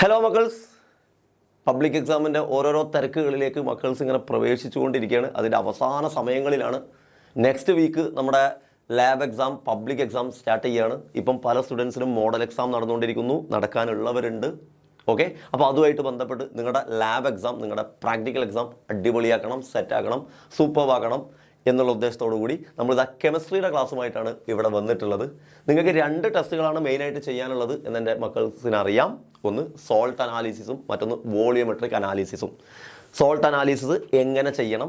Hello മക്കൾസ്, public എക്സാമിൻ്റെ ഓരോരോ തിരക്കുകളിലേക്ക് മക്കൾസ് ഇങ്ങനെ പ്രവേശിച്ചുകൊണ്ടിരിക്കുകയാണ്. അതിൻ്റെ അവസാന സമയങ്ങളിലാണ്. നെക്സ്റ്റ് വീക്ക് നമ്മുടെ lab exam, public exam start ചെയ്യുകയാണ്. ഇപ്പം പല സ്റ്റുഡൻസിനും മോഡൽ എക്സാം നടന്നുകൊണ്ടിരിക്കുന്നു, നടക്കാനുള്ളവരുണ്ട്. ഓക്കെ, അപ്പോൾ അതുമായിട്ട് ബന്ധപ്പെട്ട് നിങ്ങളുടെ ലാബ് എക്സാം, നിങ്ങളുടെ പ്രാക്ടിക്കൽ എക്സാം അടിപൊളിയാക്കണം, സെറ്റാക്കണം, സൂപ്പർവാക്കണം എന്നുള്ള ഉദ്ദേശത്തോടു കൂടി നമ്മളിതാ കെമിസ്ട്രിയുടെ ക്ലാസ്സുമായിട്ടാണ് ഇവിടെ വന്നിട്ടുള്ളത്. നിങ്ങൾക്ക് 2 ടെസ്റ്റുകളാണ് മെയിനായിട്ട് ചെയ്യാനുള്ളത് എന്നെൻ്റെ മക്കൾസിനറിയാം. ഒന്ന് സോൾട്ട് അനാലിസിസും മറ്റൊന്ന് വോളിയോമെട്രിക് അനാലിസിസും. സോൾട്ട് അനാലിസിസ് എങ്ങനെ ചെയ്യണം,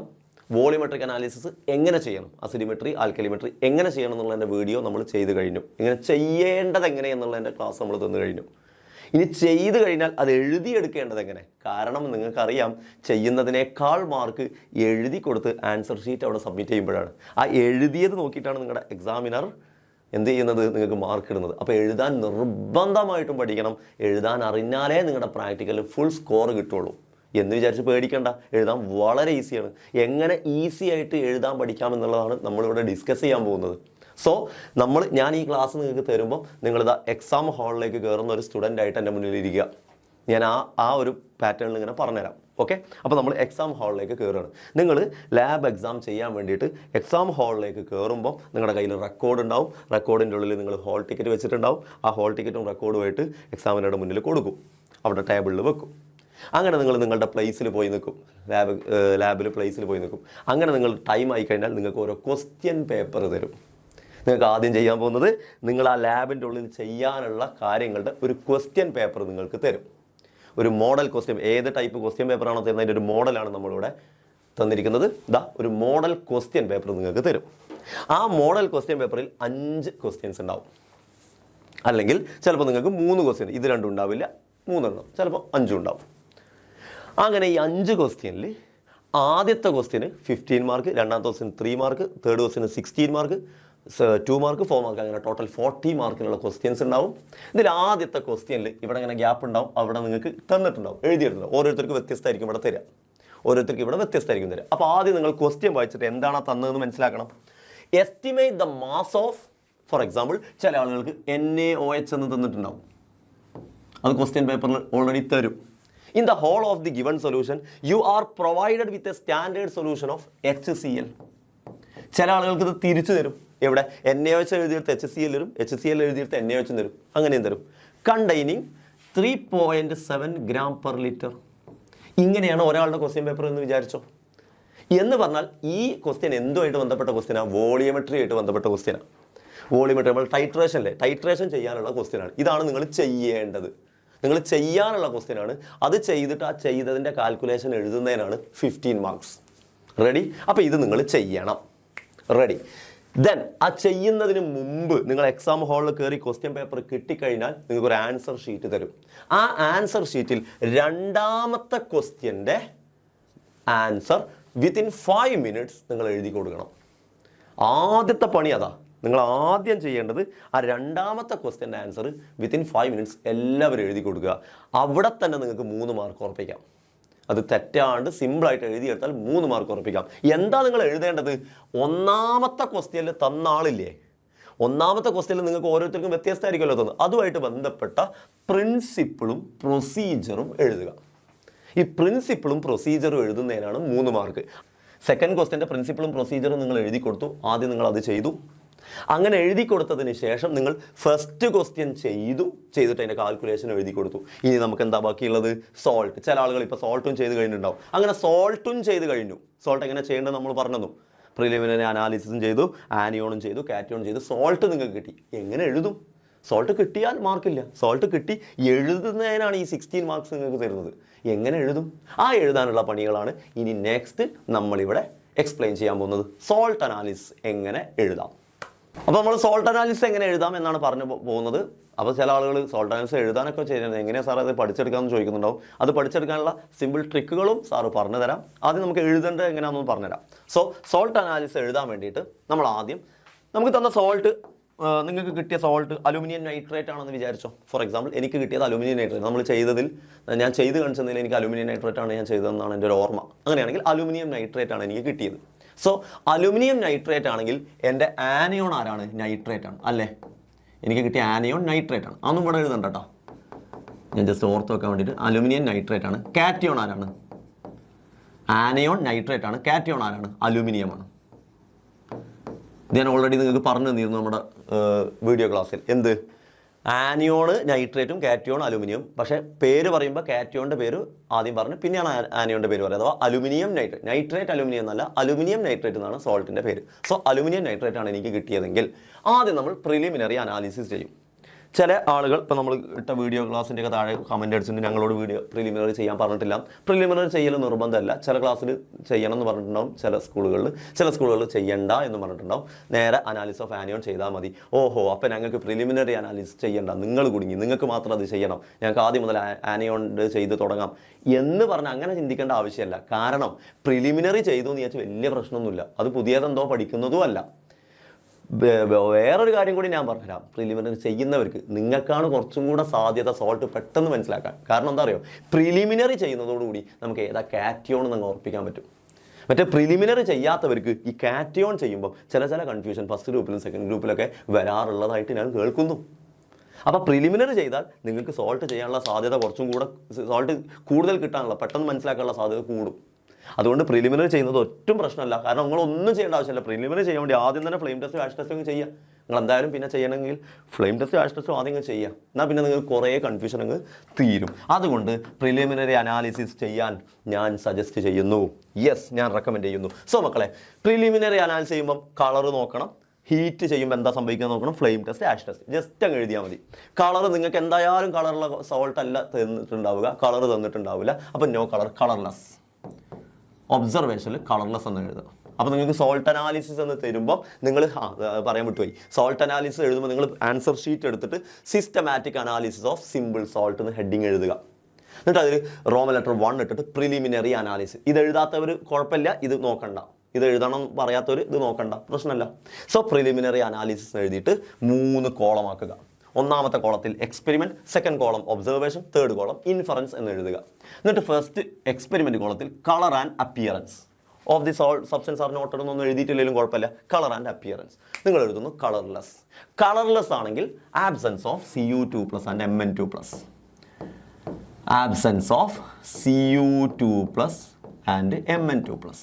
വോളിയോമെട്രിക് അനാലിസിസ് എങ്ങനെ ചെയ്യണം, അസിഡിമെട്രി, ആൽക്കലിമെട്രി എങ്ങനെ ചെയ്യണം എന്നുള്ളതിൻ്റെ വീഡിയോ നമ്മൾ ചെയ്ത് കഴിഞ്ഞു. ഇങ്ങനെ ചെയ്യേണ്ടത് എങ്ങനെയെന്നുള്ളതിൻ്റെ ക്ലാസ് നമ്മൾ തന്നു കഴിഞ്ഞു. ഇനി ചെയ്ത് കഴിഞ്ഞാൽ അത് എഴുതിയെടുക്കേണ്ടത് എങ്ങനെ? കാരണം നിങ്ങൾക്കറിയാം, ചെയ്യുന്നതിനേക്കാൾ മാർക്ക് എഴുതി കൊടുത്ത് ആൻസർ ഷീറ്റ് അവിടെ സബ്മിറ്റ് ചെയ്യുമ്പോഴാണ്. ആ എഴുതിയത് നോക്കിയിട്ടാണ് നിങ്ങളുടെ എക്സാമിനർ എന്ത് ചെയ്യുന്നത്, നിങ്ങൾക്ക് മാർക്ക് ഇടുന്നത്. അപ്പോൾ എഴുതാൻ നിർബന്ധമായിട്ടും പഠിക്കണം. എഴുതാൻ അറിഞ്ഞാലേ നിങ്ങളുടെ പ്രാക്ടിക്കലിൽ ഫുൾ സ്കോർ കിട്ടുള്ളൂ എന്ന് വിചാരിച്ച് പേടിക്കേണ്ട. എഴുതാൻ വളരെ ഈസിയാണ്. എങ്ങനെ ഈസി ആയിട്ട് എഴുതാൻ പഠിക്കാം എന്നുള്ളതാണ് നമ്മളിവിടെ ഡിസ്കസ് ചെയ്യാൻ പോകുന്നത്. സോ ഞാൻ ഈ ക്ലാസ് നിങ്ങൾക്ക് തരുമ്പോൾ നിങ്ങളിതാ എക്സാം ഹാളിലേക്ക് കയറുന്ന ഒരു സ്റ്റുഡൻ്റ് ആയിട്ട് എൻ്റെ മുന്നിലിരിക്കുക. ഞാൻ ആ ഒരു പാറ്റേണിൽ ഇങ്ങനെ പറഞ്ഞുതരാം. ഓക്കെ, അപ്പോൾ നമ്മൾ എക്സാം ഹാളിലേക്ക് കയറുകയാണ്. നിങ്ങൾ ലാബ് എക്സാം ചെയ്യാൻ വേണ്ടിയിട്ട് എക്സാം ഹാളിലേക്ക് കയറുമ്പോൾ നിങ്ങളുടെ കയ്യിൽ റെക്കോർഡ് ഉണ്ടാവും. റെക്കോർഡിൻ്റെ ഉള്ളിൽ നിങ്ങൾ ഹോൾ ടിക്കറ്റ് വെച്ചിട്ടുണ്ടാവും. ആ ഹോൾ ടിക്കറ്റും റെക്കോർഡുമായിട്ട് എക്സാമിനറുടെ മുന്നിൽ കൊടുക്കും, അവിടെ ടേബിളിൽ വെക്കും. അങ്ങനെ നിങ്ങൾ നിങ്ങളുടെ പ്ലേസിൽ പോയി നിൽക്കും, ലാബിൽ പ്ലേസിൽ പോയി നിൽക്കും. അങ്ങനെ നിങ്ങൾ ടൈം ആയിക്കഴിഞ്ഞാൽ നിങ്ങൾക്ക് ഓരോ ക്വസ്റ്റ്യൻ പേപ്പർ തരും. നിങ്ങൾക്ക് ആദ്യം ചെയ്യാൻ പോകുന്നത്, നിങ്ങൾ ആ ലാബിൻ്റെ ഉള്ളിൽ ചെയ്യാനുള്ള കാര്യങ്ങളുടെ ഒരു ക്വസ്റ്റ്യൻ പേപ്പർ നിങ്ങൾക്ക് തരും. ഒരു മോഡൽ ക്വസ്റ്റ്യൻ, ഏത് ടൈപ്പ് ക്വസ്റ്റ്യൻ പേപ്പറാണോ തരുന്നതിൻ്റെ ഒരു മോഡലാണ് നമ്മളിവിടെ തന്നിരിക്കുന്നത്. ഒരു മോഡൽ ക്വസ്റ്റ്യൻ പേപ്പർ നിങ്ങൾക്ക് തരും. ആ മോഡൽ ക്വസ്റ്റ്യൻ പേപ്പറിൽ 5 ക്വസ്റ്റ്യൻസ് ഉണ്ടാവും. അല്ലെങ്കിൽ ചിലപ്പോൾ നിങ്ങൾക്ക് 3 ക്വസ്റ്റ്യൻ, ഇത് 2 ഉണ്ടാവില്ല, 3 എണ്ണം, ചിലപ്പോൾ 5 ഉണ്ടാവും. അങ്ങനെ ഈ 5 ക്വസ്റ്റ്യനിൽ ആദ്യത്തെ ക്വസ്റ്റ്യന് 15 മാർക്ക്, രണ്ടാമത്തെ question 3 mark, third question 16 mark, 2 mark, 4 mark, അങ്ങനെ ടോട്ടൽ 40 മാർക്കിനുള്ള ക്വസ്റ്റ്യൻസ് ഉണ്ടാവും. ഇതിൽ ആദ്യത്തെ ക്വസ്റ്റ്യനിൽ ഇവിടെ ഇങ്ങനെ ഗ്യാപ്പ് ഉണ്ടാവും, അവിടെ നിങ്ങൾക്ക് തന്നിട്ടുണ്ടാവും, എഴുതിയിട്ടുണ്ടാവും. ഓരോരുത്തർക്ക് വ്യത്യസ്തമായിരിക്കും ഇവിടെ തരിക, ഓരോരുത്തർക്ക് ഇവിടെ വ്യത്യസ്തമായിരിക്കും തരിക. അപ്പോൾ ആദ്യം നിങ്ങൾ ക്വസ്റ്റ്യൻ വായിച്ചിട്ട് എന്താണ് തന്നതെന്ന് മനസ്സിലാക്കണം. Estimate the mass of, for example ചില ആളുകൾക്ക് NaOH എന്ന് തന്നിട്ടുണ്ടാവും. അത് ക്വസ്റ്റ്യൻ പേപ്പറിൽ ഓൾറെഡി തരും. In the whole of the given solution you are provided with a standard solution of HCl. ചില ആളുകൾക്ക് ഇത് തിരിച്ചു തരും. എവിടെ NaOH എഴുതിയെടുത്ത് HCl തരും, HCl എഴുതിയെടുത്ത് NaOH തരും, അങ്ങനെയും തരും. Containing 3.7 gram per liter. ഇങ്ങനെയാണ് ഒരാളുടെ ക്വസ്റ്റ്യൻ പേപ്പർ എന്ന് വിചാരിച്ചോ. എന്ന് പറഞ്ഞാൽ ഈ ക്വസ്റ്റ്യൻ എന്തുമായിട്ട് ബന്ധപ്പെട്ട ക്വസ്റ്റ്യനാണ്? വോളിയോമെട്രി ആയിട്ട് ബന്ധപ്പെട്ട ക്വസ്റ്റ്യനാണ്. വോളിയോമെട്രി നമ്മൾ ടൈട്രേഷൻ ചെയ്യാനുള്ള ക്വസ്റ്റ്യനാണ്. ഇതാണ് നിങ്ങൾ ചെയ്യേണ്ടത്. നിങ്ങൾ ചെയ്യാനുള്ള ക്വസ്റ്റ്യനാണ്. അത് ചെയ്തിട്ട് ആ ചെയ്തതിൻ്റെ കാൽക്കുലേഷൻ എഴുതുന്നതിനാണ് 15 മാർക്സ്. റെഡി? അപ്പോൾ ഇത് നിങ്ങൾ ചെയ്യണം. റെഡി? ദെൻ ആ ചെയ്യുന്നതിന് മുമ്പ് നിങ്ങൾ എക്സാം ഹാളിൽ കയറി ക്വസ്റ്റ്യൻ പേപ്പർ കിട്ടിക്കഴിഞ്ഞാൽ നിങ്ങൾക്കൊരു ആൻസർ ഷീറ്റ് തരും. ആ ആൻസർ ഷീറ്റിൽ രണ്ടാമത്തെ ക്വസ്റ്റ്യൻ്റെ ആൻസർ വിത്തിൻ 5 minutes നിങ്ങൾ എഴുതി കൊടുക്കണം. ആദ്യത്തെ പണി അതാ. നിങ്ങൾ ആദ്യം ചെയ്യേണ്ടത് ആ രണ്ടാമത്തെ ക്വസ്റ്റ്യൻ്റെ ആൻസർ വിത്തിൻ 5 minutes എല്ലാവരും എഴുതി കൊടുക്കുക. അവിടെ തന്നെ നിങ്ങൾക്ക് 3 മാർക്ക് ഉറപ്പിക്കാം. അത് തെറ്റാണ്ട് സിമ്പിളായിട്ട് എഴുതിയെടുത്താൽ 3 മാർക്ക് ഉറപ്പിക്കാം. എന്താ നിങ്ങൾ എഴുതേണ്ടത്? ഒന്നാമത്തെ ക്വസ്റ്റ്യനിൽ തന്ന ആളില്ലേ, ഒന്നാമത്തെ ക്വസ്റ്റ്യനിൽ നിങ്ങൾക്ക് ഓരോരുത്തർക്കും വ്യത്യസ്തമായിരിക്കുമല്ലോ തോന്നുന്നത്. അതുമായിട്ട് ബന്ധപ്പെട്ട പ്രിൻസിപ്പിളും പ്രൊസീജിയറും എഴുതുക. ഈ പ്രിൻസിപ്പിളും പ്രൊസീജിയറും എഴുതുന്നതിനാണ് 3 മാർക്ക്. സെക്കൻഡ് ക്വസ്റ്റ്യൻ്റെ പ്രിൻസിപ്പിളും പ്രൊസീജിയറും നിങ്ങൾ എഴുതി കൊടുത്തു. ആദ്യം നിങ്ങൾ അത് ചെയ്തു. അങ്ങനെ എഴുതി കൊടുത്തതിന് ശേഷം നിങ്ങൾ ഫസ്റ്റ് ക്വസ്റ്റ്യൻ ചെയ്തിട്ട് അതിൻ്റെ കാൽക്കുലേഷൻ എഴുതി കൊടുത്തു. ഇനി നമുക്ക് എന്താ ബാക്കിയുള്ളത്? സോൾട്ട്. ചില ആളുകൾ ഇപ്പോൾ സോൾട്ടും ചെയ്ത് കഴിഞ്ഞിട്ടുണ്ടാവും. അങ്ങനെ സോൾട്ടും ചെയ്ത് കഴിഞ്ഞു. സോൾട്ട് എങ്ങനെ ചെയ്യേണ്ടത് നമ്മൾ പറഞ്ഞു. പ്രിലിമിനറി അനാലിസിസും ചെയ്തു, ആനിയോണും ചെയ്തു, കാറ്റയോണും ചെയ്തു. സോൾട്ട് നിങ്ങൾക്ക് കിട്ടി. എങ്ങനെ എഴുതും? സോൾട്ട് കിട്ടിയാൽ മാർക്കില്ല. സോൾട്ട് കിട്ടി എഴുതുന്നതിനാണ് ഈ 16 മാർക്സ് നിങ്ങൾക്ക് തരുന്നത്. എങ്ങനെ എഴുതും? ആ എഴുതാനുള്ള പണികളാണ് ഇനി നെക്സ്റ്റ് നമ്മളിവിടെ എക്സ്പ്ലെയിൻ ചെയ്യാൻ പോകുന്നത്. സോൾട്ട് അനാലിസിസ് എങ്ങനെ എഴുതാം. അപ്പോൾ നമ്മൾ സോൾട്ട് അനാലിസിസ് എങ്ങനെ എഴുതാം എന്നാണ് പറഞ്ഞു പോകുന്നത്. അപ്പോൾ ചില ആളുകൾ സോൾട്ട് അനാലിസിസ് എഴുതാനൊക്കെ ചെയ്യുന്നത് എങ്ങനെയാണ് സാർ അത് പഠിച്ചെടുക്കാമെന്ന് ചോദിക്കുന്നുണ്ടാവും. അത് പഠിച്ചെടുക്കാനുള്ള സിമ്പിൾ ട്രിക്കുകളും സാറ് പറഞ്ഞു തരാം. ആദ്യം നമുക്ക് എഴുതേണ്ടത് എങ്ങനെയാണെന്ന് പറഞ്ഞുതരാം. സോൾട്ട് അനാലിസിസ് എഴുതാൻ വേണ്ടിയിട്ട് നമ്മൾ ആദ്യം നമുക്ക് തന്ന സോൾട്ട്, നിങ്ങൾക്ക് കിട്ടിയ സോൾട്ട് അലുമിനിയം നൈട്രേറ്റ് ആണെന്ന് വിചാരിച്ചോ. ഫോർ എക്സാമ്പിൾ എനിക്ക് കിട്ടിയത് അലുമിനിയം നൈട്രേറ്റ്. നമ്മൾ ഞാൻ ചെയ്ത് കാണിച്ചതിൽ എനിക്ക് അലുമിനിയം നൈട്രേറ്റ് ആണ് ഞാൻ ചെയ്തതെന്നാണ് എൻ്റെ ഒരു ഓർമ്മ. അങ്ങനെയാണെങ്കിൽ അലുമിനിയം നൈട്രേറ്റ് ആണ് എനിക്ക് കിട്ടിയത്. സോ അലുമിനിയം നൈട്രേറ്റ് ആണെങ്കിൽ എൻ്റെ ആനിയോൺ ആരാണ്? നൈട്രേറ്റ് ആണ് അല്ലേ. എനിക്ക് കിട്ടിയ ആനിയോൺ നൈട്രേറ്റ് ആണ്. അതൊന്നും ഇവിടെ എഴുതണ്ട കേട്ടോ. ഞാൻ ജസ്റ്റ് ഓർത്ത് വെക്കാൻ വേണ്ടിയിട്ട് അലുമിനിയം നൈട്രേറ്റ് ആണ്. കാറ്റിയോൺ ആരാണ്? ആനയോൺ നൈട്രേറ്റ് ആണ്. കാറ്റിയോൺ ആരാണ്? അലുമിനിയമാണ്. ഞാൻ ഓൾറെഡി നിങ്ങൾക്ക് പറഞ്ഞു തന്നിരുന്നു നമ്മുടെ വീഡിയോ ക്ലാസ്സിൽ. എന്ത്? ആനിയോണ് നൈട്രേറ്റും കാറ്റിയോൺ അലുമിനിയം. പക്ഷേ പേര് പറയുമ്പോൾ കാറ്റിയോണിൻ്റെ പേര് ആദ്യം പറഞ്ഞു, പിന്നെയാണ് ആനിയോണിൻ്റെ പേര് പറയുന്നത്. അഥവാ അലുമിനിയം നൈട്രേറ്റ്. നൈട്രേറ്റ് അലുമിനിയം എന്നല്ല, അലുമിനിയം നൈട്രേറ്റ് എന്നാണ് സോൾട്ടിൻ്റെ പേര്. സോ അലുമിനിയം നൈട്രേറ്റ് ആണ് എനിക്ക് കിട്ടിയതെങ്കിൽ ആദ്യം നമ്മൾ പ്രിലിമിനറി അനാലിസിസ് ചെയ്യും. ചില ആളുകൾ ഇപ്പോൾ നമ്മൾ ഇട്ട വീഡിയോ ക്ലാസ്സിൻ്റെ ഒക്കെ താഴെ കമൻറ്റ് അടിച്ചിട്ട് ഞങ്ങളോട് വീഡിയോ പ്രിലിമിനറി ചെയ്യാൻ പറഞ്ഞിട്ടില്ല. പ്രിലിമിനറി ചെയ്യൽ നിർബന്ധമല്ല. ചില ക്ലാസ്സിൽ ചെയ്യണം എന്ന് പറഞ്ഞിട്ടുണ്ടാവും, ചില സ്കൂളുകളിൽ ചെയ്യണ്ട എന്ന് പറഞ്ഞിട്ടുണ്ടാവും. നേരെ അനാലിസിസ് ഓഫ് ആനിയോൺ ചെയ്താൽ മതി. ഓഹോ, അപ്പോൾ ഞങ്ങൾക്ക് പ്രിലിമിനറി അനാലിസിസ് ചെയ്യണ്ട, നിങ്ങൾ കുടുങ്ങി, നിങ്ങൾക്ക് മാത്രം അത് ചെയ്യണം, ഞങ്ങൾക്ക് ആദ്യം മുതൽ ആനിയോൺ ചെയ്ത് തുടങ്ങാം എന്ന് പറഞ്ഞാൽ അങ്ങനെ ചിന്തിക്കേണ്ട ആവശ്യമില്ല. കാരണം പ്രിലിമിനറി ചെയ്തു എന്ന് വിചാരിച്ചാൽ വലിയ പ്രശ്നമൊന്നുമില്ല. അത് പുതിയതെന്തോ പഠിക്കുന്നതും അല്ല. വേറൊരു കാര്യം കൂടി ഞാൻ പറഞ്ഞുതരാം. പ്രിലിമിനറി ചെയ്യുന്നവർക്ക് നിങ്ങൾക്കാണ് കുറച്ചും കൂടെ സാധ്യത സോൾട്ട് പെട്ടെന്ന് മനസ്സിലാക്കാൻ. കാരണം എന്താ അറിയോ, പ്രിലിമിനറി ചെയ്യുന്നതോടുകൂടി നമുക്ക് ഏതാ കാറ്റിയോൺ എന്ന് ഉറപ്പിക്കാൻ പറ്റും. മറ്റേ പ്രിലിമിനറി ചെയ്യാത്തവർക്ക് ഈ കാറ്റിയോൺ ചെയ്യുമ്പോൾ ചില കൺഫ്യൂഷൻ ഫസ്റ്റ് ഗ്രൂപ്പിലും സെക്കൻഡ് ഗ്രൂപ്പിലൊക്കെ വരാറുള്ളതായിട്ട് ഞാൻ കേൾക്കുന്നു. അപ്പോൾ പ്രിലിമിനറി ചെയ്താൽ നിങ്ങൾക്ക് സോൾട്ട് ചെയ്യാനുള്ള സാധ്യത കുറച്ചും കൂടെ, സോൾട്ട് കൂടുതൽ കിട്ടാനുള്ള, പെട്ടെന്ന് മനസ്സിലാക്കാനുള്ള സാധ്യത കൂടും. അതുകൊണ്ട് പ്രിലിമിനറി ചെയ്യുന്നത് ഒട്ടും പ്രശ്നമല്ല. കാരണം നിങ്ങളൊന്നും ചെയ്യേണ്ട ആവശ്യമില്ല. പ്രിലിമിനറി ചെയ്യാൻ വേണ്ടി ആദ്യം തന്നെ ഫ്ലെയിം ടെസ്റ്റ് ആഷ് ടെസ്റ്റും ചെയ്യുക. നിങ്ങൾ എന്തായാലും പിന്നെ ചെയ്യണമെങ്കിൽ ഫ്ലെയിം ടെസ്റ്റ് ആഷ് ടെസ്റ്റും ആദ്യം ചെയ്യുക. എന്നാൽ പിന്നെ നിങ്ങൾക്ക് കുറേ കൺഫ്യൂഷൻ അങ്ങ് തീരും. അതുകൊണ്ട് പ്രിലിമിനറി അനാലിസിസ് ചെയ്യാൻ ഞാൻ സജസ്റ്റ് ചെയ്യുന്നു. യെസ്, ഞാൻ റെക്കമെൻഡ് ചെയ്യുന്നു. സോ മക്കളെ, പ്രിലിമിനറി അനാലിസിസ് ചെയ്യുമ്പം കളർ നോക്കണം. ഹീറ്റ് ചെയ്യുമ്പോൾ എന്താ സംഭവിക്കുക നോക്കണം. Flame test ash test just അങ്ങ് എഴുതിയാൽ മതി. കളർ നിങ്ങൾക്ക് എന്തായാലും കളറുള്ള സോൾട്ട് അല്ല തന്നിട്ടുണ്ടാവുക, കളർ തന്നിട്ടുണ്ടാവില്ല. അപ്പം നോ കളർ, കളർലെസ്. ഒബ്സർവേഷനിൽ കളർലെസ് എന്ന് എഴുതുക. അപ്പോൾ നിങ്ങൾക്ക് സോൾട്ട് അനാലിസിസ് എന്ന് തരുമ്പോൾ നിങ്ങൾ പറയാൻ വിട്ടുപോയി. സോൾട്ട് അനാലിസിസ് എഴുതുമ്പോൾ നിങ്ങൾ ആൻസർ ഷീറ്റ് എടുത്തിട്ട് systematic analysis of simple salt എന്ന് ഹെഡിങ് എഴുതുക. എന്നിട്ട് അതിൽ റോമൻ ലെറ്റർ 1 ഇട്ടിട്ട് പ്രിലിമിനറി അനാലിസിസ്. ഇത് എഴുതാത്തവർ കുഴപ്പമില്ല, ഇത് നോക്കണ്ട. ഇത് എഴുതണം പറയാത്തവർ ഇത് നോക്കണ്ട, പ്രശ്നമല്ല. സോ പ്രിലിമിനറി അനാലിസിസ് എഴുതിയിട്ട് 3 കോളം ആക്കുക. ഒന്നാമത്തെ കോളത്തിൽ experiment, second column observation, third column inference എന്ന് എഴുതുക. എന്നിട്ട് ഫസ്റ്റ് എക്സ്പെരിമെൻറ്റ് കോളത്തിൽ colour and appearance of the substance R noted എന്നൊന്നും എഴുതിയിട്ടില്ലെങ്കിലും കുഴപ്പമില്ല. കളർ ആൻഡ് അപ്പിയറൻസ് നിങ്ങൾ എഴുതുന്നു കളർലെസ്. കളർലെസ് ആണെങ്കിൽ absence of Cu2+ and Mn2+. Absence of Cu2+ and Mn2+.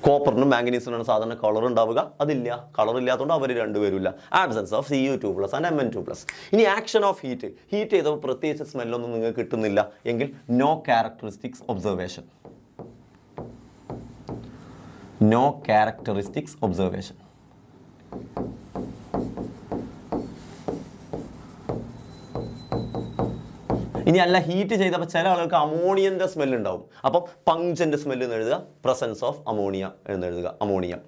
കോപ്പറിനും മാംഗനീസിനാണ് സാധാരണ കളർ ഉണ്ടാവുക. അതില്ല, കളർ ഇല്ലാത്തതുകൊണ്ട് അവർ രണ്ടുപേരും ഇല്ല. Absence of Cu2+ and Mn2+. ഇനി ആക്ഷൻ ഓഫ് ഹീറ്റ് ചെയ്തപ്പോൾ പ്രത്യേകിച്ച് സ്മെല്ലൊന്നും നിങ്ങൾക്ക് കിട്ടുന്നില്ല എങ്കിൽ no characteristics observation. No characteristics observation. ഇനി അല്ല, ഹീറ്റ് ചെയ്തപ്പോൾ ചില ആളുകൾക്ക് അമോണിയൻ്റെ സ്മെല്ല് ഉണ്ടാവും. അപ്പം പങ്ചൻ്റെ സ്മെല്ല് എന്ന് എഴുതുക. പ്രസൻസ് ഓഫ് അമോണിയ എന്ന് എഴുതുക. അമോണിയം.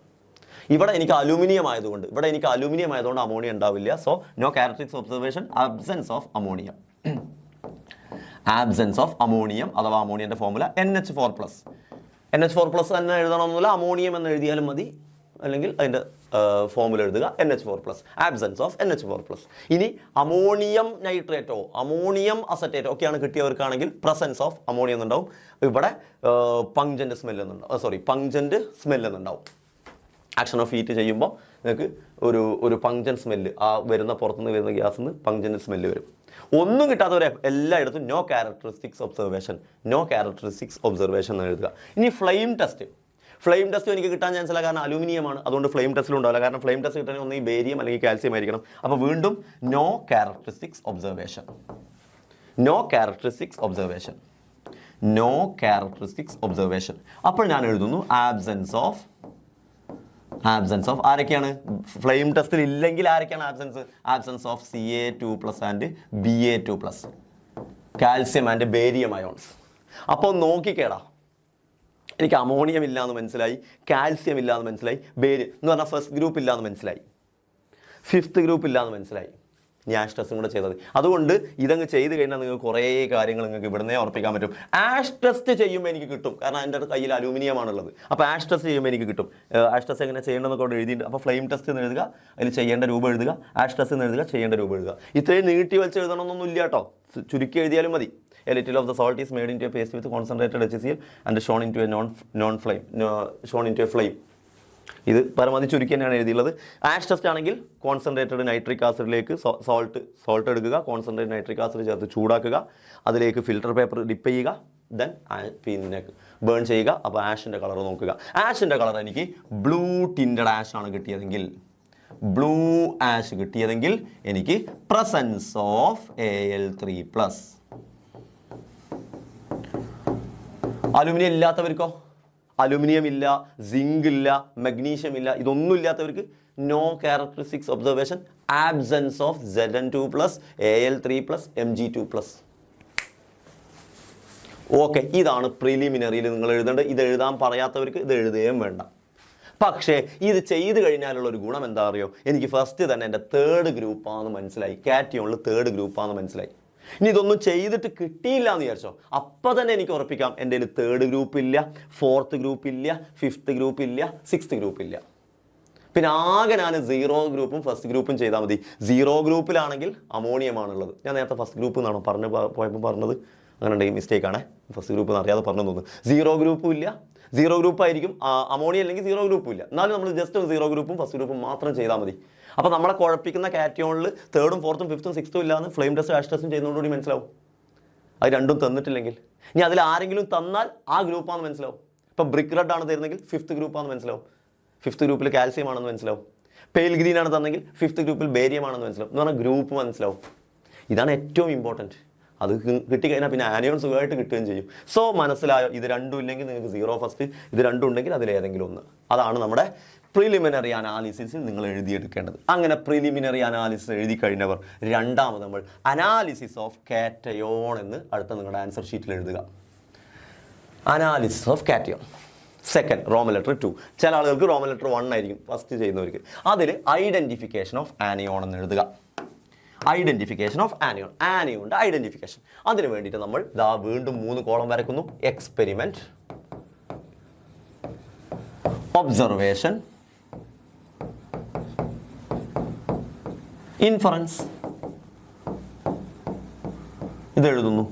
ഇവിടെ എനിക്ക് അലൂമിനിയം ആയതുകൊണ്ട് അമോണിയ ഉണ്ടാവില്ല. So no characteristics observation, absence of ammonium. Absence of ammonium അഥവാ അമോണിയൻ്റെ ഫോർമുല NH4+. NH4+ തന്നെ എഴുതണമെന്നില്ല, അമോണിയം എന്ന് എഴുതിയാലും മതി. അല്ലെങ്കിൽ അതിൻ്റെ ഫോർമുല എഴുതുക NH4+. Absence of NH4+. ഇനി അമോണിയം നൈട്രേറ്റോ അമോണിയം അസറ്റേറ്റോ ഒക്കെയാണ് കിട്ടിയവർക്കാണെങ്കിൽ പ്രസൻസ് ഓഫ് അമോണിയം എന്നുണ്ടാവും. ഇവിടെ പങ്ചൻ്റ് സ്മെല്ല് എന്നുണ്ടാവും. ആക്ഷൻ ഓഫ് ഹീറ്റ് ചെയ്യുമ്പോൾ നിങ്ങൾക്ക് ഒരു പങ്ചൻ്റ് സ്മെല്ല്, ആ വരുന്ന പുറത്തുനിന്ന് വരുന്ന ഗ്യാസിൽ നിന്ന് പങ്ചൻ്റ് സ്മെല്ല് വരും. ഒന്നും കിട്ടാത്തവരെ എല്ലായിടത്തും നോ ക്യാരക്ടറിസ്റ്റിക്സ് ഒബ്സർവേഷൻ എന്ന് എഴുതുക. ഇനി ഫ്ലെയിം ടെസ്റ്റ് എനിക്ക് കിട്ടാൻ ചാൻസ് ഇല്ല, കാരണം അലൂമിനിയമാണ്. അതുകൊണ്ട് ഫ്ലെയിം ടെസ്റ്റിലും ഉണ്ടാവില്ല. കാരണം ഫ്ലെയിം ടെസ്റ്റ് കിട്ടണമെങ്കിൽ ഒന്ന് ഈ ബേരിയം അല്ലെങ്കിൽ കാൽസ്യം ആയിരിക്കണം. അപ്പോൾ വീണ്ടും നോ ക്യാരക്ടറിസ്റ്റിക്സ് ഒബ്സർവേഷൻ. അപ്പോൾ ഞാൻ എഴുതുന്നു ആബ്സെൻസ് ഓഫ് ആരൊക്കെയാണ് ഫ്ലെയിം ടെസ്റ്റിൽ ഇല്ലെങ്കിൽ ആരൊക്കെയാണ് absence of Ca2+ and Ba2+, calcium and barium ions. അപ്പോൾ നോക്കിക്കേടാ, എനിക്ക് അമോണിയം ഇല്ലയെന്ന് മനസ്സിലായി, കാൽസ്യം ഇല്ലയെന്ന് മനസ്സിലായി, ബേരിയം എന്ന് പറഞ്ഞാൽ ഫസ്റ്റ് ഗ്രൂപ്പ് ഇല്ലയെന്ന് മനസ്സിലായി, ഫിഫ്ത്ത് ഗ്രൂപ്പ് ഇല്ലയെന്ന് മനസ്സിലായി. ഞാൻ ആഷ് ടെസ്റ്റും കൂടെ ചെയ്തത്. അതുകൊണ്ട് ഇതങ്ങ് ചെയ്ത് കഴിഞ്ഞാൽ നിങ്ങൾക്ക് കുറേ കാര്യങ്ങൾ നിങ്ങൾക്ക് ഇവിടുന്നേ ഉറപ്പിക്കാൻ പറ്റും. ആഷ് ടെസ്റ്റ് ചെയ്യുമ്പോൾ എനിക്ക് കിട്ടും, കാരണം എൻ്റെ കയ്യിൽ അലൂമിനിയമാണുള്ളത്. അപ്പോൾ ആഷ് ടെസ്റ്റ് ചെയ്യുമ്പോൾ എനിക്ക് കിട്ടും. ആഷ് ടെസ്റ്റ് എങ്ങനെ ചെയ്യേണ്ടതെന്നൊക്കെ അവിടെ എഴുതിയിട്ടുണ്ട്. അപ്പോൾ ഫ്ലെയിം ടെസ്റ്റ് എന്ന് എഴുതുക, അതിൽ ചെയ്യേണ്ട രൂപം എഴുതുക. ആഷ് ടെസ്റ്റ് എന്ന് എഴുതുക, ചെയ്യേണ്ട രൂപം എഴുതുക. ഇത്രയും നീട്ടി വലിച്ച് എഴുതണമെന്നൊന്നും ഇല്ല കേട്ടോ, ചുരുക്കി എഴുതിയാലും മതി. A little of the salt is made into a paste with concentrated HCl and shown into a flame. ഇത് പരമാവധി ചുരുക്കി തന്നെയാണ് എഴുതിയുള്ളത്. ആഷ് ടെസ്റ്റ് ആണെങ്കിൽ കോൺസെൻട്രേറ്റഡ് നൈട്രിക് ആസിഡിലേക്ക് സോൾട്ട് എടുക്കുക, കോൺസെൻട്രേറ്റഡ് നൈട്രിക് ആസിഡ് ചേർത്ത് ചൂടാക്കുക, അതിലേക്ക് ഫിൽറ്റർ പേപ്പർ ഡിപ്പ് ചെയ്യുക, ദെൻ പിന്നെ ബേൺ ചെയ്യുക. അപ്പോൾ ആഷിൻ്റെ കളർ നോക്കുക. ആഷിൻ്റെ കളർ എനിക്ക് ബ്ലൂ ടിൻറ്റഡ് ആഷ് ആണ് കിട്ടിയതെങ്കിൽ, ബ്ലൂ ആഷ് കിട്ടിയതെങ്കിൽ എനിക്ക് പ്രസൻസ് ഓഫ് Al3+. അലുമിനിയം ഇല്ലാത്തവർക്കോ? അലുമിനിയം ഇല്ല, സിങ്ക് ഇല്ല, മഗ്നീഷ്യം ഇല്ല, ഇതൊന്നും ഇല്ലാത്തവർക്ക് no characteristics observation, absence of Zn2+, Al3+, Mg2+. Okay, ഇതാണ് പ്രിലിമിനറിയിൽ നിങ്ങൾ എഴുതേണ്ടത്. ഇത് എഴുതാൻ പറയാത്തവർക്ക് ഇത് എഴുതുകയും വേണ്ട. പക്ഷേ ഇത് ചെയ്ത് കഴിഞ്ഞാലുള്ള ഒരു ഗുണം എന്താ അറിയോ? എനിക്ക് ഫസ്റ്റ് തന്നെ എൻ്റെ തേർഡ് ഗ്രൂപ്പാണെന്ന് മനസ്സിലായി, കാറ്റിയോണിൽ തേർഡ് ഗ്രൂപ്പാണെന്ന് മനസ്സിലായി. ഇനി ഇതൊന്നും ചെയ്തിട്ട് കിട്ടിയില്ല എന്ന് വിചാരിച്ചോ, അപ്പം തന്നെ എനിക്ക് ഉറപ്പിക്കാം എൻ്റെ കയ്യിൽ തേർഡ് ഗ്രൂപ്പ് ഇല്ല, ഫോർത്ത് ഗ്രൂപ്പ് ഇല്ല, ഫിഫ്ത്ത് ഗ്രൂപ്പ് ഇല്ല, സിക്സ്ത് ഗ്രൂപ്പ് ഇല്ല. പിന്നെ ആകെ ഞാൻ 0 ഗ്രൂപ്പും ഫസ്റ്റ് ഗ്രൂപ്പും ചെയ്താൽ മതി. 0 ഗ്രൂപ്പിലാണെങ്കിൽ അമോണിയമാണുള്ളത്. ഞാൻ നേരത്തെ ഫസ്റ്റ് ഗ്രൂപ്പ് എന്നാണോ പോയപ്പോൾ പറഞ്ഞത്? അങ്ങനെ ഉണ്ടെങ്കിൽ മിസ്റ്റേക്കാണ്, ഫസ്റ്റ് ഗ്രൂപ്പ് എന്ന് അറിയാതെ പറഞ്ഞു തോന്നുന്നു. 0 ഗ്രൂപ്പും ഇല്ല, 0 ഗ്രൂപ്പായിരിക്കും അമോണിയ, അല്ലെങ്കിൽ 0 ഗ്രൂപ്പും ഇല്ല. എന്നാലും നമ്മൾ ജസ്റ്റ് 0 ഗ്രൂപ്പും ഫസ്റ്റ് ഗ്രൂപ്പും മാത്രം ചെയ്താൽ മതി. അപ്പോൾ നമ്മളെ കുഴപ്പിക്കുന്ന കാറ്റിയോണിൽ തേർഡും ഫോർത്തും ഫിഫ്ത്തും സിക്സ്ത്തും ഇല്ലാന്ന് ഫ്ലെയിം ടെസ്റ്റ് ആഷ് ടെസ്റ്റും ചെയ്യുന്നതോടുകൂടി മനസ്സിലാവും. അത് രണ്ടും തന്നിട്ടില്ലെങ്കിൽ, ഇനി അതിൽ ആരെങ്കിലും തന്നാൽ ആ ഗ്രൂപ്പാണെന്ന് മനസ്സിലാവും. ഇപ്പോൾ ബ്രിക്ക് റെഡ് ആണ് തരുന്നെങ്കിൽ ഫിഫ്ത്ത് ഗ്രൂപ്പാണെന്ന് മനസ്സിലാവും, ഫിഫ്ത്ത് ഗ്രൂപ്പിൽ കാൽസ്യം ആണെന്ന് മനസ്സിലാവും. പെയിൽ ഗ്രീൻ ആണ് തന്നെങ്കിൽ ഫിഫ്ത്ത് ഗ്രൂപ്പിൽ ബേരിയം ആണെന്ന് മനസ്സിലാവും. എന്ന് പറഞ്ഞാൽ ഗ്രൂപ്പ് മനസ്സിലാവും. ഇതാണ് ഏറ്റവും ഇമ്പോർട്ടൻറ്റ്. അത് കിട്ടിക്കഴിഞ്ഞാൽ പിന്നെ ആനിയോൺ സുഖമായിട്ട് കിട്ടുകയും ചെയ്യും. സോ മനസ്സിലായോ? ഇത് രണ്ടും ഇല്ലെങ്കിൽ നിങ്ങൾക്ക് 0 ഫസ്റ്റ്, ഇത് രണ്ടും ഉണ്ടെങ്കിൽ അതിലേതെങ്കിലും ഒന്ന്. അതാണ് നമ്മുടെ പ്രിലിമിനറി അനാലിസിസിൽ നിങ്ങൾ എഴുതിയെടുക്കേണ്ടത്. അങ്ങനെ പ്രിലിമിനറി അനാലിസിസ് എഴുതി കഴിഞ്ഞവർ രണ്ടാമത് നമ്മൾ അനാലിസിസ് ഓഫ് കാറ്റയോൺ എന്ന് അടുത്ത നിങ്ങളുടെ ആൻസർ ഷീറ്റിൽ എഴുതുക. Analysis of cation second, Roman letter 2. ചില ആളുകൾക്ക് റോമൻ ലെറ്റർ 1 ആയിരിക്കും ഫസ്റ്റ് ചെയ്യുന്നവർക്ക്. അതിൽ ഐഡൻറ്റിഫിക്കേഷൻ ഓഫ് ആനിയോൺ എന്ന് എഴുതുക. ഐഡൻറ്റിഫിക്കേഷൻ ഓഫ് ആനിയോൺ, ആനിയോണിൻ്റെ ഐഡൻറ്റിഫിക്കേഷൻ. അതിന് വേണ്ടിയിട്ട് നമ്മൾ വീണ്ടും 3 കോളം വരയ്ക്കുന്നു. Experiment, observation, inference. ഇത് എഴുതുന്നു.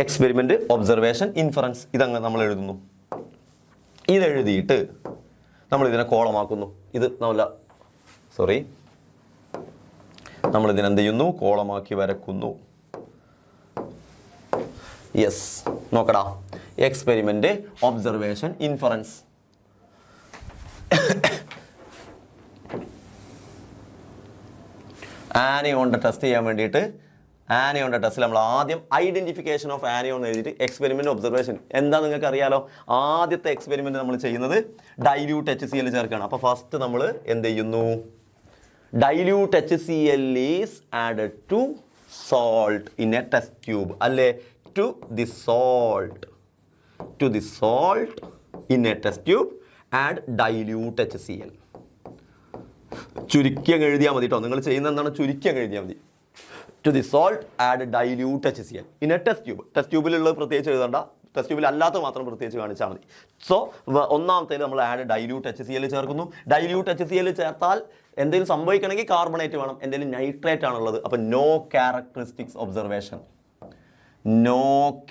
എക്സ്പെരിമെൻറ്റ്, ഒബ്സർവേഷൻ, ഇൻഫറൻസ്, ഇതങ്ങ് നമ്മൾ എഴുതുന്നു. ഇതെഴുതിയിട്ട് നമ്മൾ ഇതിനെ കോളമാക്കുന്നു. ഇത് നമ്മൾ ഇതിനെന്ത് ചെയ്യുന്നു? കോളമാക്കി വരക്കുന്നു. യെസ്, നോക്കടാ. Experiment, observation, inference. ആനിയോണിൻ്റെ ടെസ്റ്റ് ചെയ്യാൻ വേണ്ടിയിട്ട് ആനിയോണിൻ്റെ ടെസ്റ്റിൽ നമ്മൾ ആദ്യം ഐഡൻറ്റിഫിക്കേഷൻ ഓഫ് ആനിയോൺ എഴുതിയിട്ട് എക്സ്പെരിമെൻറ്റ്, ഒബ്സർവേഷൻ. എന്താ നിങ്ങൾക്ക് അറിയാലോ? ആദ്യത്തെ എക്സ്പെരിമെൻറ്റ് നമ്മൾ ചെയ്യുന്നത് ഡൈല്യൂട്ട് HCl ചേർക്കുകയാണ്. അപ്പോൾ ഫസ്റ്റ് നമ്മൾ എന്ത് ചെയ്യുന്നു? Dilute HCl is added to salt in a test tube, അല്ലേ? To the salt in a test tube add dilute HCl. ചുരുക്കി അങ്ങ് എഴുതിയാൽ മതി കേട്ടോ. നിങ്ങൾ ചെയ്യുന്നത് എന്താണ്? ചുരുക്കി അങ്ങ് എഴുതിയാൽ മതി. To the salt add dilute HCl in a test tube. Test ട്യൂബിലുള്ളത് പ്രത്യേകിച്ച് എഴുതണ്ട, ടെസ്റ്റ് ട്യൂബിൽ അല്ലാത്ത മാത്രം പ്രത്യേകിച്ച് കാണിച്ചാൽ മതി. സോ ഒന്നാമത്തേൽ നമ്മൾ ആഡ് ഡൈല്യൂട്ട് HCl ചേർക്കുന്നു. ഡൈല്യൂട്ട് HCl ചേർത്താൽ എന്തെങ്കിലും സംഭവിക്കണമെങ്കിൽ കാർബണേറ്റ് വേണം. എന്തെങ്കിലും നൈട്രേറ്റ് ആണുള്ളത്. അപ്പം no characteristics observation, no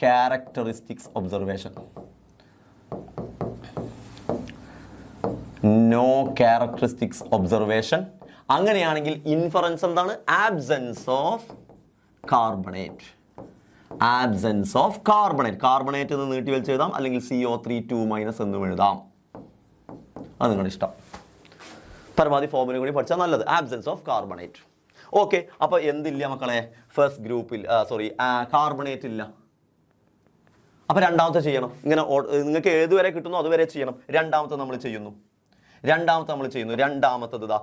characteristics observation, no characteristics observation. അങ്ങനെയാണെങ്കിൽ ഇൻഫറൻസ് എന്താണ്? Absence of carbonate, absence of carbonate. Carbonate എന്ന് നീട്ടി വലിച്ച് എഴുതാം, അല്ലെങ്കിൽ CO3 2- എന്നും എഴുതാം. അത് നിങ്ങളുടെ ഇഷ്ടം. പരമാവധി ഫോമിലും കൂടി പഠിച്ചാൽ നല്ലത്. Absence of carbonate. ഓക്കെ, അപ്പോൾ എന്തില്ല മക്കളെ? ഫസ്റ്റ് ഗ്രൂപ്പിൽ കാർബണേറ്റ് ഇല്ല. അപ്പോൾ രണ്ടാമത്തെ ചെയ്യണം. ഇങ്ങനെ നിങ്ങൾക്ക് ഏതുവരെ കിട്ടുന്നു അതുവരെ ചെയ്യണം. രണ്ടാമത്തെ നമ്മൾ ചെയ്യുന്നു. രണ്ടാമത്തത് ഇതാ,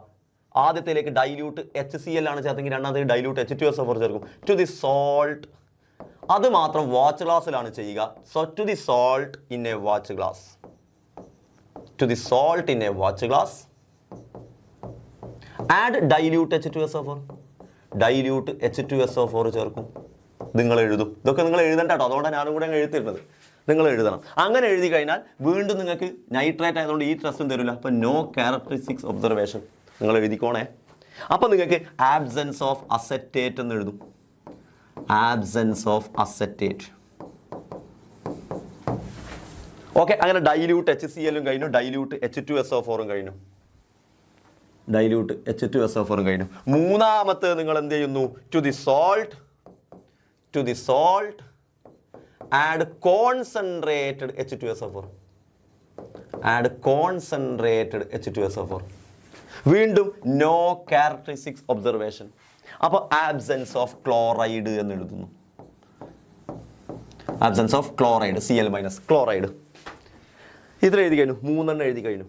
ആദ്യത്തിലേക്ക് ഡൈല്യൂട്ട് HCl ആണ് ചേർത്തെങ്കിൽ രണ്ടാമത്തേക്ക് ഡൈല്യൂട്ട് H2SO4 ചേർക്കും. ടു ദി സോൾട്ട്, അത് മാത്രം വാച്ച് ഗ്ലാസ്സിലാണ് ചെയ്യുക. So to the salt in a watch glass, to the salt in a watch glass add dilute H2SO4, dilute H2SO4 ചേർക്കും. നിങ്ങൾ എഴുതും. ഇതൊക്കെ നിങ്ങൾ എഴുതണ്ട കേട്ടോ, അതുകൊണ്ടാണ് ഞാനും കൂടെ എഴുതിയിരുന്നത്. നിങ്ങൾ എഴുതണം. അങ്ങനെ എഴുതി കഴിഞ്ഞാൽ വീണ്ടും നിങ്ങൾക്ക് നൈട്രേറ്റ് ആയതുകൊണ്ട് ഈ ടെസ്റ്റും തരില്ല. അപ്പോൾ നോ ക്യാരക്ടറിസ്റ്റിക്സ് ഒബ്സർവേഷൻ നിങ്ങൾ എഴുതിക്കോണേ. അപ്പോൾ നിങ്ങൾക്ക് ആബ്സെൻസ് ഓഫ് അസറ്റേറ്റ് എന്ന് എഴുതും. Absence of acetate. ഓക്കെ, അങ്ങനെ ഡൈല്യൂട്ട് HCl കഴിഞ്ഞു, ഡൈല്യൂട്ട് H2SO4 കഴിഞ്ഞു, ഡൈല്യൂട്ട് H2SO4 കഴിഞ്ഞു. മൂന്നാമത്തെ നിങ്ങൾ എന്ത് ചെയ്യുന്നു? To the salt add concentrated H2SO4, add concentrated H2SO4. വീണ്ടും നോ ക്യാരക്ടറിസ്റ്റിക്സ് ഒബ്സർവേഷൻ. അപ്പോൾ ആബ്സെൻസ് ഓഫ് ക്ലോറൈഡ് എന്ന് എഴുതുന്നു. Absence of chloride, Cl minus chloride. ഇതിൽ എഴുതി കഴിഞ്ഞു, 3 എഴുതി കഴിഞ്ഞു.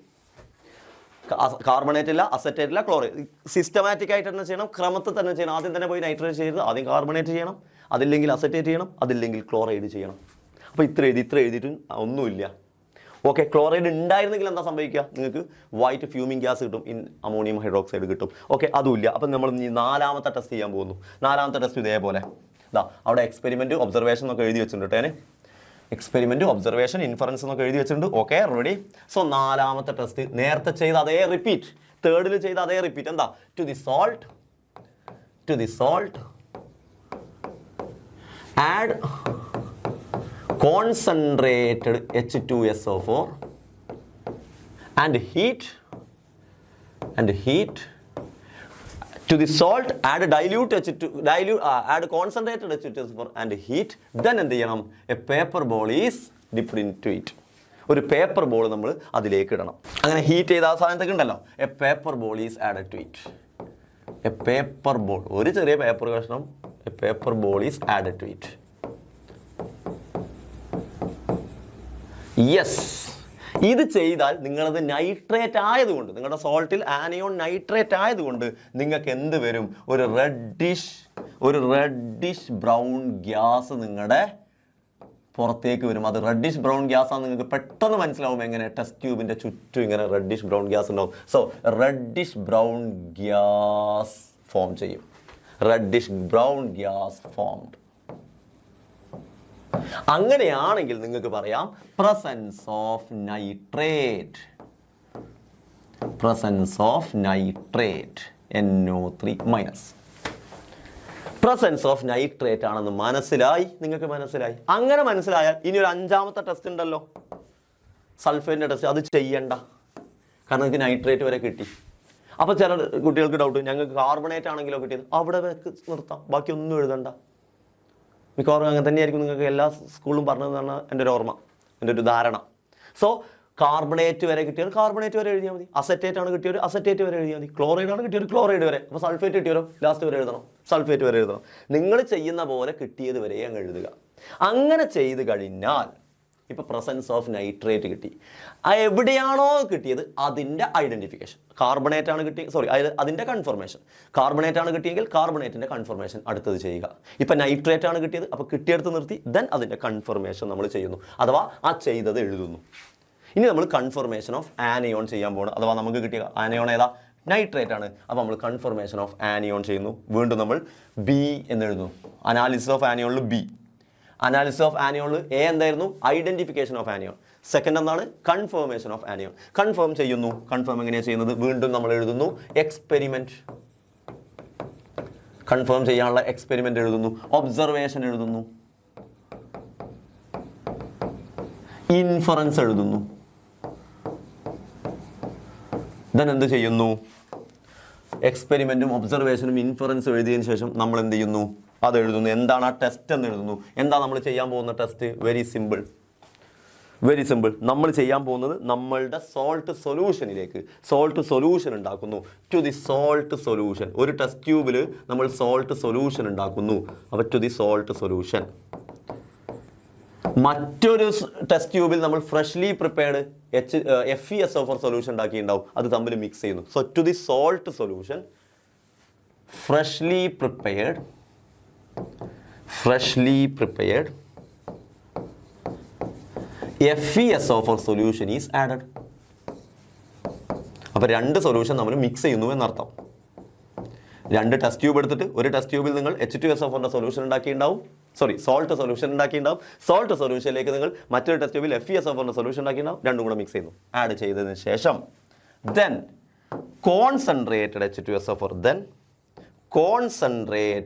കാർബണേറ്റ് ഇല്ല, അസറ്റേറ്റ് ഇല്ല, ക്ലോറൈഡ്. സിസ്റ്റമാറ്റിക് ആയിട്ട് തന്നെ ചെയ്യണം, ക്രമത്തിൽ തന്നെ ചെയ്യണം. ആദ്യം തന്നെ പോയി നൈട്രേറ്റ് ചെയ്യരുത്, ആദ്യം കാർബണേറ്റ് ചെയ്യണം, അതില്ലെങ്കിൽ അസറ്റേറ്റ് ചെയ്യണം, അതില്ലെങ്കിൽ ക്ലോറൈഡ് ചെയ്യണം. അപ്പോൾ ഇത്ര എഴുതിയിട്ടും ഒന്നുമില്ല. ഓക്കെ, ക്ലോറൈഡ് ഉണ്ടായിരുന്നെങ്കിൽ എന്താ സംഭവിക്കുക? നിങ്ങൾക്ക് വൈറ്റ് ഫ്യൂമിംഗ് ഗ്യാസ് കിട്ടും, ഇൻ അമോണിയം ഹൈഡ്രോക്സൈഡ് കിട്ടും. ഓക്കെ, അതുമില്ല. അപ്പം നമ്മൾ ഈ 4ാമത്തെ ടെസ്റ്റ് ചെയ്യാൻ പോകുന്നു. 4ാമത്തെ ടെസ്റ്റ് ഇതേപോലെ അവിടെ എക്സ്പെരിമെൻറ്റ് ഒബ്സർവേഷൻ എന്നൊക്കെ എഴുതി വെച്ചിട്ടുണ്ട് കേട്ടോ. എക്സ്പെരിമെൻറ്റ് ഒബ്സർവേഷൻ ഇൻഫറൻസ് എന്നൊക്കെ എഴുതി വെച്ചിട്ടുണ്ട്. Okay, ready. സോ 4ാമത്തെ ടെസ്റ്റ് നേരത്തെ ചെയ്ത അതേ റിപ്പീറ്റ്, 3rd ചെയ്ത അതേ റിപ്പീറ്റ്. എന്താ? To the salt add concentrated H2SO4 and heat to the salt, add add concentrated H2SO4 and heat. Then എന്ത് ചെയ്യണം? A paper ball is dipped into it. ഒരു പേപ്പർ ബോൾ നമ്മൾ അതിലേക്ക് ഇടണം. അങ്ങനെ ഹീറ്റ് ചെയ്ത ആ സാധനത്തൊക്കെ ഉണ്ടല്ലോ, a paper ball is added to it. A paper ball, ഒരു ചെറിയ പേപ്പർ കഷ്ണം, a paper ball is added to it. Yes, ഇത് ചെയ്താൽ നിങ്ങളത് നൈട്രേറ്റ് ആയതുകൊണ്ട്, നിങ്ങളുടെ സോൾട്ടിൽ ആനയോൺ നൈട്രേറ്റ് ആയതുകൊണ്ട് നിങ്ങൾക്ക് എന്ത് വരും? ഒരു റെഡിഷ് ബ്രൗൺ ഗ്യാസ് നിങ്ങളുടെ പുറത്തേക്ക് വരും. അത് റെഡിഷ് ബ്രൗൺ ഗ്യാസ് ആണ്. നിങ്ങൾക്ക് പെട്ടെന്ന് മനസ്സിലാവും എങ്ങനെ. ടെസ്റ്റ് ട്യൂബിൻ്റെ ചുറ്റും ഇങ്ങനെ റെഡിഷ് ബ്രൗൺ ഗ്യാസ് ഉണ്ടാവും. So reddish brown gas form ചെയ്യും. Reddish brown gas formed. അങ്ങനെയാണെങ്കിൽ നിങ്ങൾക്ക് പറയാം presence of nitrate, NO3 minus. Presence of nitrate ആണെന്ന് നിങ്ങൾക്ക് മനസ്സിലായി. അങ്ങനെ മനസ്സിലായാൽ ഇനി ഒരു 5ാമത്തെ ടെസ്റ്റ് ഉണ്ടല്ലോ, സൾഫേറ്റിൻ്റെ ടെസ്റ്റ്. അത് ചെയ്യണ്ട, കാരണം നിങ്ങൾക്ക് നൈട്രേറ്റ് വരെ കിട്ടി. അപ്പോൾ ചില കുട്ടികൾക്ക് ഡൗട്ട്, ഞങ്ങൾക്ക് കാർബണേറ്റ് ആണെങ്കിലോ കിട്ടിയത്, അവിടെ നിർത്താം, ബാക്കി ഒന്നും എഴുതണ്ട. മിക്കവാറും അങ്ങനെ തന്നെയായിരിക്കും നിങ്ങൾക്ക് എല്ലാ സ്കൂളിലും പറഞ്ഞതെന്നാണ് എൻ്റെ ഒരു ഓർമ്മ, എൻ്റെ ഒരു ധാരണ. സോ കാർബണേറ്റ് വരെ കിട്ടിയാൽ കാർബണേറ്റ് വരെ എഴുതിയാൽ മതി, അസറ്റേറ്റ് ആണ് കിട്ടിയവർ അസറ്റേറ്റ് വരെ എഴുതിയാൽ മതി, ക്ലോറൈഡ് ആണ് കിട്ടിയവർ ക്ലോറൈഡ് വരെ. അപ്പോൾ സൾഫേറ്റ് കിട്ടിയവരോ ലാസ്റ്റ് വരെ എഴുതണം, സൾഫേറ്റ് വരെ എഴുതണം. നിങ്ങൾ ചെയ്യുന്ന പോലെ കിട്ടിയത് വരെ അങ്ങ് എഴുതുക. അങ്ങനെ ചെയ്ത് കഴിഞ്ഞാൽ ഇപ്പോൾ പ്രസൻസ് ഓഫ് നൈട്രേറ്റ് കിട്ടി. എവിടെയാണോ കിട്ടിയത് അതിൻ്റെ ഐഡൻറ്റിഫിക്കേഷൻ. കാർബണേറ്റ് ആണ് അതിൻ്റെ കൺഫർമേഷൻ. കാർബണേറ്റ് ആണ് കിട്ടിയെങ്കിൽ കാർബണേറ്റിൻ്റെ കൺഫർമേഷൻ അടുത്തത് ചെയ്യുക. ഇപ്പം നൈട്രേറ്റ് ആണ് കിട്ടിയത്, അപ്പോൾ കിട്ടിയെടുത്ത് നിർത്തി ദെൻ അതിൻ്റെ കൺഫർമേഷൻ നമ്മൾ ചെയ്യുന്നു, അഥവാ ആ ചെയ്തത് എഴുതുന്നു. ഇനി നമ്മൾ കൺഫർമേഷൻ ഓഫ് ആനയോൺ ചെയ്യാൻ പോകണം. അഥവാ നമുക്ക് കിട്ടിയ ആനയോൺ ഏതാ? നൈട്രേറ്റ് ആണ്. അപ്പോൾ നമ്മൾ കൺഫർമേഷൻ ഓഫ് ആനയോൺ ചെയ്യുന്നു. വീണ്ടും നമ്മൾ ബി എന്ന് എഴുതുന്നു. അനാലിസിസ് ഓഫ് ആനയോണിൽ ബി. അനാലിസിസ് ഓഫ് ആനയോണിൽ എ എന്തായിരുന്നു? Identification of anion. സെക്കൻഡ് എന്താണ്? Confirmation of anion. കൺഫേം ചെയ്യുന്നു. കൺഫേം എങ്ങനെയാണ് ചെയ്യുന്നത്? വീണ്ടും നമ്മൾ എഴുതുന്നു എക്സ്പെരിമെൻറ്റ്. കൺഫേം ചെയ്യാനുള്ള എക്സ്പെരിമെൻ്റ് എഴുതുന്നു. ഒബ്സർവേഷൻ എഴുതുന്നു. ഇൻഫറൻസ് എഴുതുന്നു. ദെൻ എന്ത് ചെയ്യുന്നു? എക്സ്പെരിമെൻറ്റും ഒബ്സർവേഷനും ഇൻഫറൻസും എഴുതിയതിന് ശേഷം നമ്മൾ എന്ത് ചെയ്യുന്നു? അത് എഴുതുന്നു. എന്താണ് ആ ടെസ്റ്റ് എന്ന് എഴുതുന്നു. എന്താ നമ്മൾ ചെയ്യാൻ പോകുന്ന ടെസ്റ്റ്? Very simple. നമ്മൾ ചെയ്യാൻ പോകുന്നത് നമ്മളുടെ സോൾട്ട് സൊല്യൂഷൻ ഉണ്ടാക്കുന്നു. To the salt solution. ഒരു ടെസ്റ്റ് ട്യൂബിൽ നമ്മൾ സോൾട്ട് സൊല്യൂഷൻ ഉണ്ടാക്കുന്നു. അപ്പോൾ ടു ദി സോൾട്ട് സൊല്യൂഷൻ. മറ്റൊരു ടെസ്റ്റ് ട്യൂബിൽ നമ്മൾ ഫ്രഷ്ലി പ്രിപ്പയർഡ് FeSO4 സൊല്യൂഷൻ ഉണ്ടാക്കിയിട്ടുണ്ടാവും. അത് തമ്മിൽ മിക്സ് ചെയ്യുന്നു. So to the salt solution freshly prepared FeSO4 solution is added. അപ്പോൾ രണ്ട് സൊല്യൂഷൻ നമ്മൾ മിക്സ് ചെയ്യുന്നു എന്നർത്ഥം. രണ്ട് ടെസ്റ്റ് ട്യൂബ് എടുത്തിട്ട് ഒരു ടെസ്റ്റ് ട്യൂബിൽ നിങ്ങൾ H2SO4 സൊല്യൂഷൻ ഉണ്ടാക്കിയിട്ടുണ്ടാവും. സോൾട്ട് സൊല്യൂഷൻ ഉണ്ടാക്കിയിട്ടുണ്ടാവും. സോൾട്ട് സൊല്യൂഷനിലേക്ക് നിങ്ങൾ മറ്റൊരു ടെസ്റ്റ് ട്യൂബിൽ FeSO4 സൊല്യൂഷൻ ഉണ്ടാക്കിയിട്ടുണ്ടാവും. രണ്ടും കൂടെ മിക്സ് ചെയ്യുന്നു. ആഡ് ചെയ്തതിന് ശേഷം then concentrated H2SO4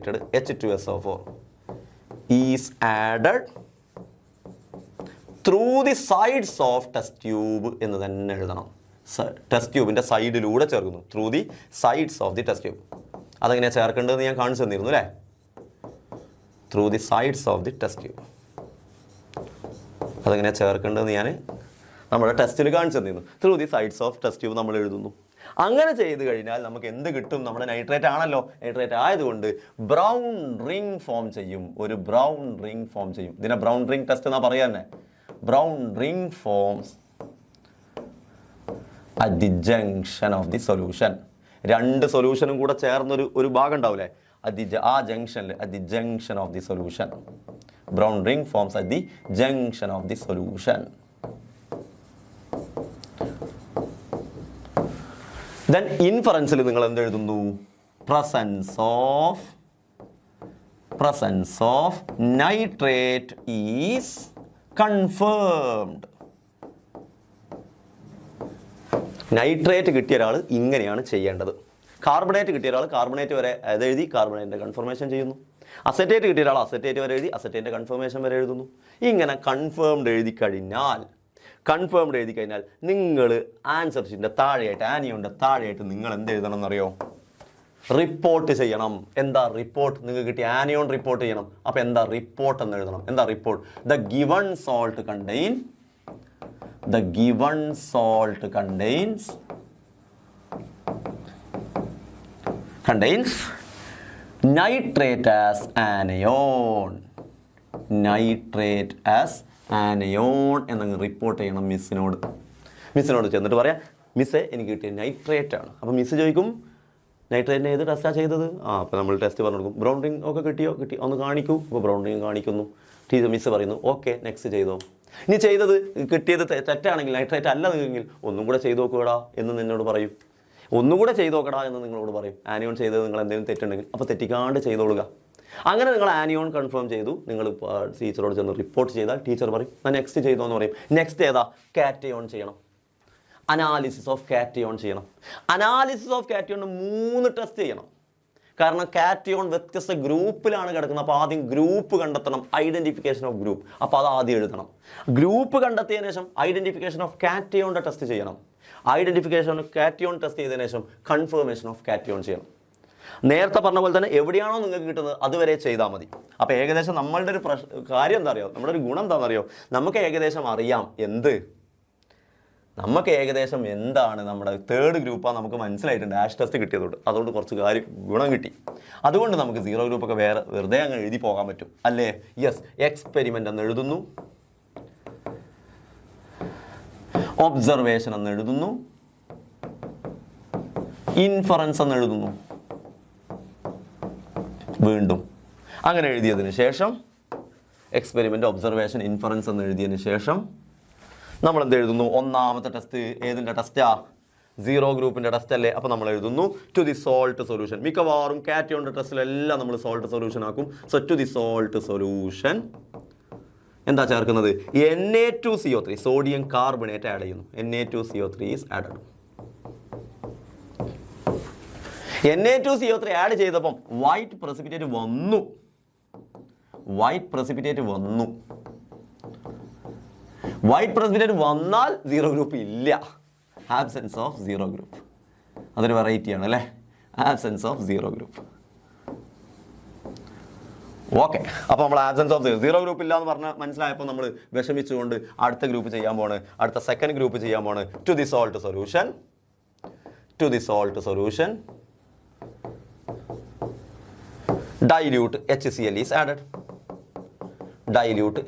is added through the sides of test tube എന്ന് തന്നെ എഴുതണം. ടെസ്റ്റ് ട്യൂബിൻ്റെ സൈഡിലൂടെ ചേർക്കുന്നു. Through the sides of the test tube. അതെങ്ങനെയാണ് ചേർക്കേണ്ടതെന്ന് ഞാൻ കാണിച്ചു തന്നിരുന്നു അല്ലേ? Through the sides of the test tube. അതെങ്ങനെയാണ് ചേർക്കേണ്ടതെന്ന് ഞാൻ നമ്മുടെ ടെസ്റ്റിൽ കാണിച്ചു തന്നിരുന്നു. Through the sides of test tube നമ്മൾ എഴുതുന്നു. അങ്ങനെ ചെയ്ത് കഴിഞ്ഞാൽ നമുക്ക് എന്ത് കിട്ടും? നമ്മുടെ നൈട്രേറ്റ് ആണല്ലോ. നൈട്രേറ്റ് ആയതുകൊണ്ട് ബ്രൗൺ റിംഗ് ഫോം ചെയ്യും. ഒരു ബ്രൗൺ റിംഗ് ഫോം ചെയ്യും. ഇതിനെ ബ്രൗൺ റിംഗ് ടെസ്റ്റ് എന്നാ പറയാ തന്നെ. Brown ring forms at the junction of the solution. രണ്ട് സൊല്യൂഷനും കൂടെ ചേർന്നൊരു ഭാഗം ഉണ്ടാവില്ലേ? ആ ജംഗ്ഷനിൽ at the junction of the solution. Brown ring forms at the junction of the solution. Then ഇൻഫറൻസിൽ നിങ്ങൾ എന്തെഴുതുന്നു? Presence of nitrate is confirmed. Nitrate കിട്ടിയ ഒരാൾ ഇങ്ങനെയാണ് ചെയ്യേണ്ടത്. കാർബണേറ്റ് കിട്ടിയ ഒരാൾ കാർബണേറ്റ് വരെ അതെഴുതി കാർബണേറ്റിൻ്റെ കൺഫർമേഷൻ ചെയ്യുന്നു. അസറ്റേറ്റ് കിട്ടിയ ഒരാൾ അസറ്റേറ്റ് വരെ എഴുതി അസറ്റേറ്റിൻ്റെ കൺഫർമേഷൻ വരെ എഴുതുന്നു. ഇങ്ങനെ കൺഫേംഡ് എഴുതി കഴിഞ്ഞാൽ നിങ്ങൾ ആൻസർ ഷീറ്റിൻ്റെ താഴെയായിട്ട്, ആനിയോൻ്റെ താഴെയായിട്ട് നിങ്ങൾ എന്ത് എഴുതണം എന്നറിയോ? റിപ്പോർട്ട് ചെയ്യണം. എന്താ റിപ്പോർട്ട്? നിങ്ങൾക്ക് കിട്ടിയ ആനിയോൺ റിപ്പോർട്ട് ചെയ്യണം. അപ്പോൾ എന്താ റിപ്പോർട്ട് എന്ന് എഴുതണം. എന്താ report? The given salt contains nitrate as anion. എന്നങ്ങ് റിപ്പോർട്ട് ചെയ്യണം മിസ്സിനോട് ചെന്നിട്ട് പറയാം, മിസ്സേ എനിക്ക് കിട്ടിയ നൈട്രേറ്റ് ആണ്. അപ്പോൾ മിസ്സ് ചോദിക്കും, നൈട്രേറ്റിനെ ഏത് ടെസ്റ്റാണ് ചെയ്തത്? അപ്പോൾ നമ്മൾ ടെസ്റ്റ് പറഞ്ഞു കൊടുക്കും. ബ്രൗൺ റിംഗ് ഒക്കെ കിട്ടി, ഒന്ന് കാണിക്കൂ. അപ്പോൾ ബ്രൗൺ റിംഗ് കാണിക്കുന്നു. മിസ്സ് പറയുന്നു, ഓക്കെ നെക്സ്റ്റ് ചെയ്തോ. ഇനി ചെയ്തത് കിട്ടിയത് തെറ്റാണെങ്കിൽ, നൈട്രേറ്റ് അല്ലതെങ്കിൽ ഒന്നും കൂടെ ചെയ്ത് നോക്കുകടാ എന്ന് നിന്നോട് പറയും. ഒന്നുകൂടെ ചെയ്ത് നോക്കടാ എന്ന് നിങ്ങളോട് പറയും. ആനിയോൺ ചെയ്തത് നിങ്ങൾ എന്തെങ്കിലും തെറ്റുണ്ടെങ്കിൽ അപ്പോൾ തെറ്റിക്കാണ്ട് ചെയ്തോളുക. അങ്ങനെ നിങ്ങൾ ആനിയോൺ കൺഫേം ചെയ്തു, നിങ്ങൾ ടീച്ചറോട് ചെന്ന് റിപ്പോർട്ട് ചെയ്താൽ ടീച്ചർ പറയും ഞാൻ നെക്സ്റ്റ് ചെയ്തോ എന്ന് പറയും. നെക്സ്റ്റ് ഏതാ? കാറ്റയോൺ ചെയ്യണം. അനാലിസിസ് ഓഫ് കാറ്റയോൺ ചെയ്യണം. അനാലിസിസ് ഓഫ് കാറ്റയോൺ 3 ടെസ്റ്റ് ചെയ്യണം. കാരണം കാറ്റയോൺ വ്യത്യസ്ത ഗ്രൂപ്പിലാണ് കിടക്കുന്നത്. അപ്പോൾ ആദ്യം ഗ്രൂപ്പ് കണ്ടെത്തണം. Identification of group. അപ്പോൾ അത് ആദ്യം എഴുതണം. ഗ്രൂപ്പ് കണ്ടെത്തിയതിനു ശേഷം ഐഡൻറ്റിഫിക്കേഷൻ ഓഫ് കാറ്റയോണിൻ്റെ ടെസ്റ്റ് ചെയ്യണം. ഐഡൻറ്റിഫിക്കേഷൻ ഓഫ് കാറ്റയോൺ ടെസ്റ്റ് ചെയ്തതിനു ശേഷം കൺഫർമേഷൻ ഓഫ് കാറ്റയോൺ ചെയ്യണം. നേരത്തെ പറഞ്ഞ പോലെ തന്നെ എവിടെയാണോ നിങ്ങൾക്ക് കിട്ടുന്നത് അതുവരെ ചെയ്താൽ മതി. അപ്പോൾ ഏകദേശം നമ്മളുടെ ഒരു കാര്യം എന്താ അറിയോ? നമ്മുടെ ഒരു ഗുണം എന്താണെന്നറിയോ? നമുക്ക് ഏകദേശം അറിയാം എന്താണ് നമ്മുടെ തേർഡ് ഗ്രൂപ്പാണ് നമുക്ക് മനസ്സിലായിട്ടുണ്ട്. ഡാഷ് ടെസ്റ്റ് കിട്ടിയതുകൊണ്ട് അതുകൊണ്ട് കുറച്ച് ഗുണം കിട്ടി. അതുകൊണ്ട് നമുക്ക് 0 ഗ്രൂപ്പൊക്കെ വെറുതെ അങ്ങ് എഴുതി പോകാൻ പറ്റും അല്ലേ? യെസ്, എക്സ്പെരിമെൻ്റ് എന്ന് എഴുതുന്നു, ഒബ്സർവേഷൻ എന്ന് എഴുതുന്നു, ഇൻഫറൻസ് എന്ന് എഴുതുന്നു. വീണ്ടും അങ്ങനെ എഴുതിയതിന് ശേഷം എക്സ്പെരിമെൻ്റ്, ഒബ്സർവേഷൻ, ഇൻഫറൻസ് എന്ന് എഴുതിയതിന് ശേഷം നമ്മൾ എന്ത് എഴുതുന്നു? ഒന്നാമത്തെ ടെസ്റ്റ് ഏതിൻ്റെ ടെസ്റ്റാ? 0 ഗ്രൂപ്പിൻ്റെ ടെസ്റ്റ് അല്ലേ? അപ്പോൾ നമ്മൾ എഴുതുന്നു ടു ദി സോൾട്ട് സൊല്യൂഷൻ. മിക്കവാറും കാറ്റയോണിൻ്റെ ടെസ്റ്റിലെല്ലാം നമ്മൾ സോൾട്ട് സൊല്യൂഷൻ ആക്കും. So to the salt solution എന്താ ചേർക്കുന്നത്? Na2CO3, സോഡിയം കാർബണേറ്റ് ആഡ് ചെയ്യുന്നു. Na2CO3 is added. Na2CO3 add ചെയ്തപ്പം വൈറ്റ് പ്രസിപ്പിറ്റേറ്റ് വന്നു. വൈറ്റ് പ്രസിപ്പിറ്റേറ്റ് വന്നാൽ 0 ഗ്രൂപ്പ് ഇല്ല. Absence of 0 group. അതൊരു വെറൈറ്റി ആണ് അല്ലേ? Absence of 0 group. ഓക്കെ, അപ്പോൾ നമ്മൾ ആബ്സെൻസ് ഓഫ് 0 ഗ്രൂപ്പ് ഇല്ല എന്ന് പറഞ്ഞാൽ മനസ്സിലായപ്പോൾ നമ്മൾ വിഷമിച്ചുകൊണ്ട് അടുത്ത ഗ്രൂപ്പ് ചെയ്യാൻ പോണ്. അടുത്ത സെക്കൻഡ് ഗ്രൂപ്പ് ചെയ്യാൻ പോണ്. To the salt solution dilute HCl is added. dilute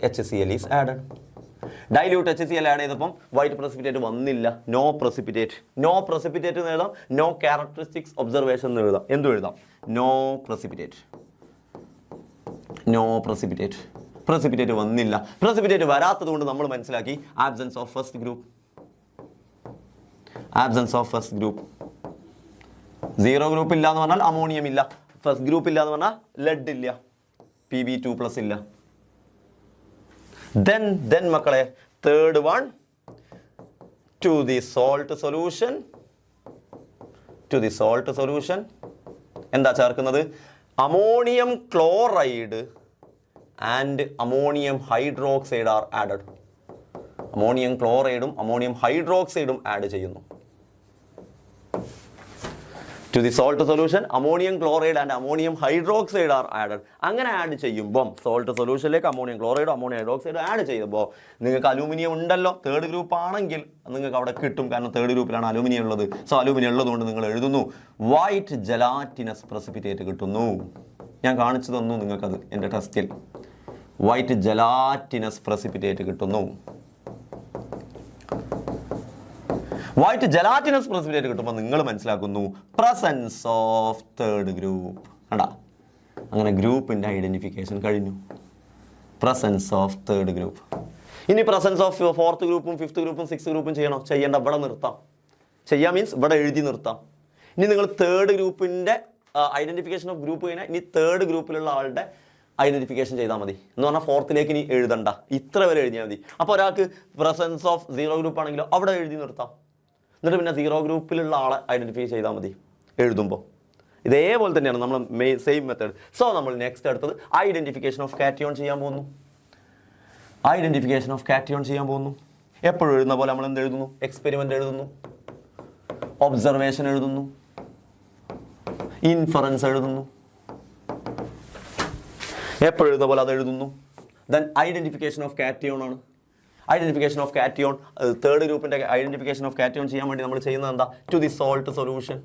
HCl add ചെയ്തപ്പം വൈറ്റ് പ്രസിപ്പിറ്റേറ്റ് വന്നില്ല. നോ പ്രസിപ്പിറ്റേറ്റ് എന്ന് എഴുതാം. നോ ക്യാരക്ടറിസ്റ്റിക്സ് ഒബ്സർവേഷൻ എന്ന് എഴുതാം. എന്തും എഴുതാം. നോ പ്രസിപ്പിറ്റേറ്റ് വന്നില്ല. പ്രസിപ്പിറ്റേറ്റ് വരാത്തത് കൊണ്ട് നമ്മൾ മനസ്സിലാക്കി absence of first group. 0 group ഇല്ല എന്ന് പറഞ്ഞാൽ അമോണിയം ഇല്ല. ഫസ്റ്റ് ഗ്രൂപ്പ് ഇല്ല എന്ന് പറഞ്ഞാൽ ലെഡ് ഇല്ല, Pb2+ ഇല്ല. then മക്കളെ third one, to the salt solution എന്താ ചേർക്കുന്നത്? Ammonium chloride and ammonium hydroxide are added. അമോണിയം ക്ലോറൈഡും അമോണിയം ഹൈഡ്രോക്സൈഡും ആഡ് ചെയ്യുന്നു. To the salt solution ammonium chloride and ammonium hydroxide are added. അങ്ങനെ ആഡ് ചെയ്യുമ്പം സോൾട്ട് സൊല്യൂഷനിലേക്ക് അമോണിയം ക്ലോറൈഡും അമോണിയം ഹൈഡ്രോക്സൈഡും ആഡ് ചെയ്യുമ്പോൾ നിങ്ങൾക്ക് അലൂമിനിയം ഉണ്ടല്ലോ, തേർഡ് ഗ്രൂപ്പ് ആണെങ്കിൽ നിങ്ങൾക്ക് അവിടെ കിട്ടും, കാരണം തേർഡ് ഗ്രൂപ്പിലാണ് അലൂമിനിയം ഉള്ളത്. സോ അലൂമിനിയം ഉള്ളതുകൊണ്ട് നിങ്ങൾ എഴുതുന്നു വൈറ്റ് ജലാറ്റിനസ് പ്രസിപ്പിറ്റേറ്റ് കിട്ടുന്നു. ഞാൻ കാണിച്ചു തന്നു നിങ്ങൾക്കത് എൻ്റെ ടെസ്റ്റിൽ. വൈറ്റ് ജലാറ്റിനസ് പ്രസിപ്പിറ്റേറ്റ് കിട്ടുന്നു. വൈറ്റ് ജലാറ്റിനസ് പ്രസിപ്പിറ്റേറ്റ് കിട്ടുമ്പോൾ നിങ്ങൾ മനസ്സിലാക്കുന്നു പ്രസൻസ് ഓഫ് തേർഡ് ഗ്രൂപ്പ്. കണ്ടാ, അങ്ങനെ ഗ്രൂപ്പിൻ്റെ ഐഡൻറ്റിഫിക്കേഷൻ കഴിഞ്ഞു. Presence of third group. ഇനി പ്രസൻസ് ഓഫ് ഫോർത്ത് ഗ്രൂപ്പും ഫിഫ്ത്ത് ഗ്രൂപ്പും സിക്സ്ത് ഗ്രൂപ്പും ചെയ്യണോ? ചെയ്യേണ്ട, ഇവിടെ നിർത്താം. ചെയ്യാം മീൻസ് ഇവിടെ എഴുതി നിർത്താം. ഇനി നിങ്ങൾ തേർഡ് ഗ്രൂപ്പിൻ്റെ ഐഡൻറ്റിഫിക്കേഷൻ ഓഫ് ഗ്രൂപ്പ് കഴിഞ്ഞാൽ ഇനി തേർഡ് ഗ്രൂപ്പിലുള്ള ആളുടെ ഐഡൻറ്റിഫിക്കേഷൻ ചെയ്താൽ മതി. എന്ന് പറഞ്ഞാൽ ഫോർത്തിലേക്ക് ഇനി എഴുതണ്ട, ഇത്ര വരെ എഴുതിയാൽ മതി. അപ്പോൾ ഒരാൾക്ക് പ്രസൻസ് ഓഫ് സീറോ ഗ്രൂപ്പ് ആണെങ്കിലോ അവിടെ എഴുതി നിർത്താം. എന്നിട്ട് പിന്നെ സീറോ ഗ്രൂപ്പിലുള്ള ആളെ ഐഡൻറ്റിഫൈ ചെയ്താൽ മതി എഴുതുമ്പോൾ. ഇതേപോലെ തന്നെയാണ് നമ്മൾ സെയിം മെത്തേഡ്. സോ നമ്മൾ നെക്സ്റ്റ് അടുത്തത് ഐഡൻറ്റിഫിക്കേഷൻ ഓഫ് കാറ്റയോൺ ചെയ്യാൻ പോകുന്നു. ഐഡൻറ്റിഫിക്കേഷൻ ഓഫ് കാറ്റയോൺ ചെയ്യാൻ പോകുന്നു. എപ്പോഴും എഴുതുന്ന പോലെ നമ്മൾ എന്ത് എഴുതുന്നു? എക്സ്പെരിമെൻ്റ് എഴുതുന്നു, ഒബ്സർവേഷൻ എഴുതുന്നു, ഇൻഫറൻസ് എഴുതുന്നു. എപ്പോഴും എഴുതുന്ന പോലെ അത് എഴുതുന്നു. ദെൻ ഐഡൻറ്റിഫിക്കേഷൻ ഓഫ് കാറ്റയോൺ ആണ്. ഐഡൻറ്റിഫിക്കേഷൻ ഓഫ് കാറ്റയോൺ, തേർഡ് ഗ്രൂപ്പിൻ്റെ ഐഡൻറ്റിഫിക്കേഷൻ ഓഫ് കാറ്റയോൺ ചെയ്യാൻ വേണ്ടി നമ്മൾ ചെയ്യുന്നത് എന്താ? To the salt solution.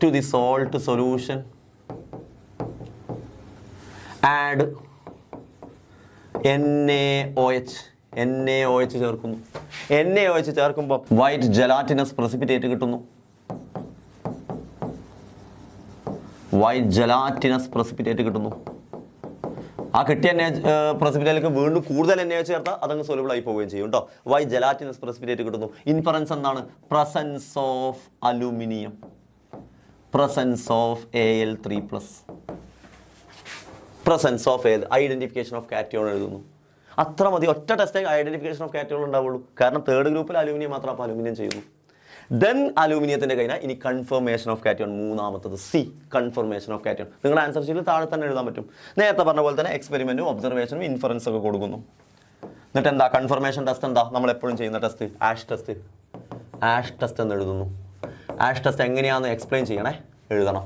To the salt solution add NaOH. NaOH ചേർക്കുന്നു. NaOH ചേർക്കുമ്പോൾ വൈറ്റ് ജലാറ്റിനസ് പ്രസിപ്പിറ്റേറ്റ് കിട്ടുന്നു. വൈറ്റ് ജലാറ്റിനസ് പ്രസിപ്പിറ്റേറ്റ് കിട്ടുന്നു. ആ കിട്ടിയ പ്രസിപ്പിറ്റേറ്റിലേക്ക് വീണ്ടും കൂടുതൽ NaOH ചേർത്താൽ അതങ്ങ് സോലുബിൾ ആയി പോവുകയും ചെയ്യും കേട്ടോ. വൈറ്റ് ജലാറ്റിനസ് പ്രസിപ്പിറ്റേറ്റ് കിട്ടുന്നു. ഇൻഫറൻസ് എന്താണ്? Presence of aluminium. Presence of Al3+. Presence of identification of cation എഴുതുന്നു. അത്ര മതി. ഒറ്റ ടെസ്റ്റ് ഐഡൻറ്റിഫിക്കേഷൻ ഓഫ് കാറ്റയോൺ ഉണ്ടാവുള്ളൂ. കാരണം തേർഡ് ഗ്രൂപ്പിൽ അലൂമിനിയം മാത്രം, അപ്പോൾ അലൂമിനിയം ചെയ്യുന്നു. ദെൻ അലൂമിനിയത്തിൻ്റെ കഴിഞ്ഞാൽ ഇനി കൺഫർമേഷൻ ഓഫ് കാറ്റയോൺ. മൂന്നാമത്തത് C, കൺഫർമേഷൻ ഓഫ് കാറ്റയോൺ. നിങ്ങളുടെ ആൻസർ ഷീറ്റിൽ താഴെ തന്നെ എഴുതാൻ പറ്റും. നേരത്തെ പറഞ്ഞ പോലെ തന്നെ എക്സ്പെരിമെൻറ്റും ഒബ്സർവേഷനും ഇൻഫറൻസ് ഒക്കെ കൊടുക്കുന്നു. എന്നിട്ട് എന്താ കൺഫർമേഷൻ ടെസ്റ്റ്? എന്താ നമ്മൾ എപ്പോഴും ചെയ്യുന്ന test? Ash test. Ash test എന്ന് എഴുതുന്നു. ആഷ് ടെസ്റ്റ് എങ്ങനെയാണെന്ന് എക്സ്പ്ലെയിൻ ചെയ്യണേ, എഴുതണം.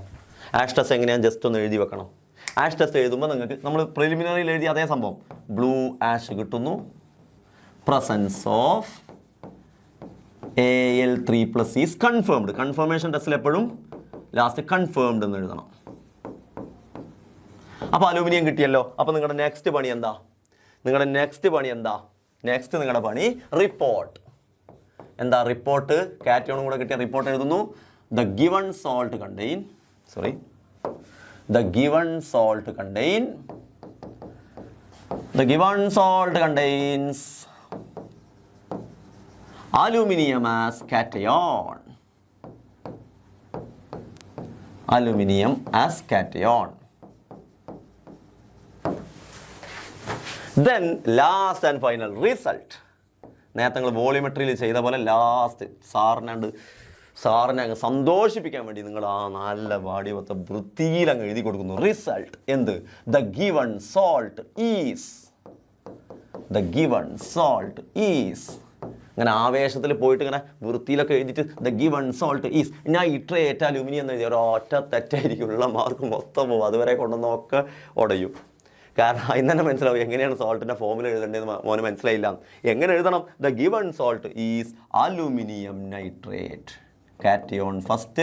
ആഷ് ടെസ്റ്റ് എങ്ങനെയാണെന്ന് ജസ്റ്റ് ഒന്ന് എഴുതി വെക്കണം. ആഷ് ടെസ്റ്റ് എഴുതുമ്പോൾ നിങ്ങൾക്ക് നമ്മൾ പ്രിലിമിനറിയിൽ എഴുതിയ അതേ സംഭവം ബ്ലൂ ആഷ് കിട്ടുന്നു. Presence of Al3+ is confirmed. Confirmation ടെസ്റ്റിൽ എപ്പോഴും ലാസ്റ്റ് കൺഫേംഡ് എന്ന് എഴുതണം. അപ്പോൾ അലൂമിനിയം കിട്ടിയല്ലോ. അപ്പോൾ നിങ്ങളുടെ നെക്സ്റ്റ് പണി എന്താ? നെക്സ്റ്റ് നിങ്ങളുടെ പണി റിപ്പോർട്ട്. എന്താ റിപ്പോർട്ട്? കാറ്റയോണും കൂടെ കിട്ടിയ റിപ്പോർട്ട് എഴുതുന്നു. The given salt contains aluminum as cation. Then last and final result. നേരത്തെ നിങ്ങൾ വോളിമെട്രിയിൽ ചെയ്ത പോലെ ലാസ്റ്റ് സാറിനെ അങ്ങ് സന്തോഷിപ്പിക്കാൻ വേണ്ടി നിങ്ങൾ ആ നല്ല വാടി വത്ത വൃത്തിയിൽ അങ്ങ് എഴുതി കൊടുക്കുന്നു. റിസൾട്ട് എന്ത്? The given salt is. അങ്ങനെ ആവേശത്തിൽ പോയിട്ട് ഇങ്ങനെ വൃത്തിയിലൊക്കെ എഴുതിയിട്ട് the given salt is nitrate aluminium എന്ന് എഴുതിയ ഒരൊറ്റ തെറ്റായിരിക്കുള്ള മാർക്ക് മൊത്തം പോകും. അതുവരെ കൊണ്ടുവന്നൊക്കെ ഉടയും. കാരണം അതിന് തന്നെ മനസ്സിലാവും എങ്ങനെയാണ് സോൾട്ടിൻ്റെ ഫോമിൽ എഴുതേണ്ടതെന്ന് മോന് മനസ്സിലായില്ല. എങ്ങനെ എഴുതണം? The given salt is aluminium nitrate. cation first,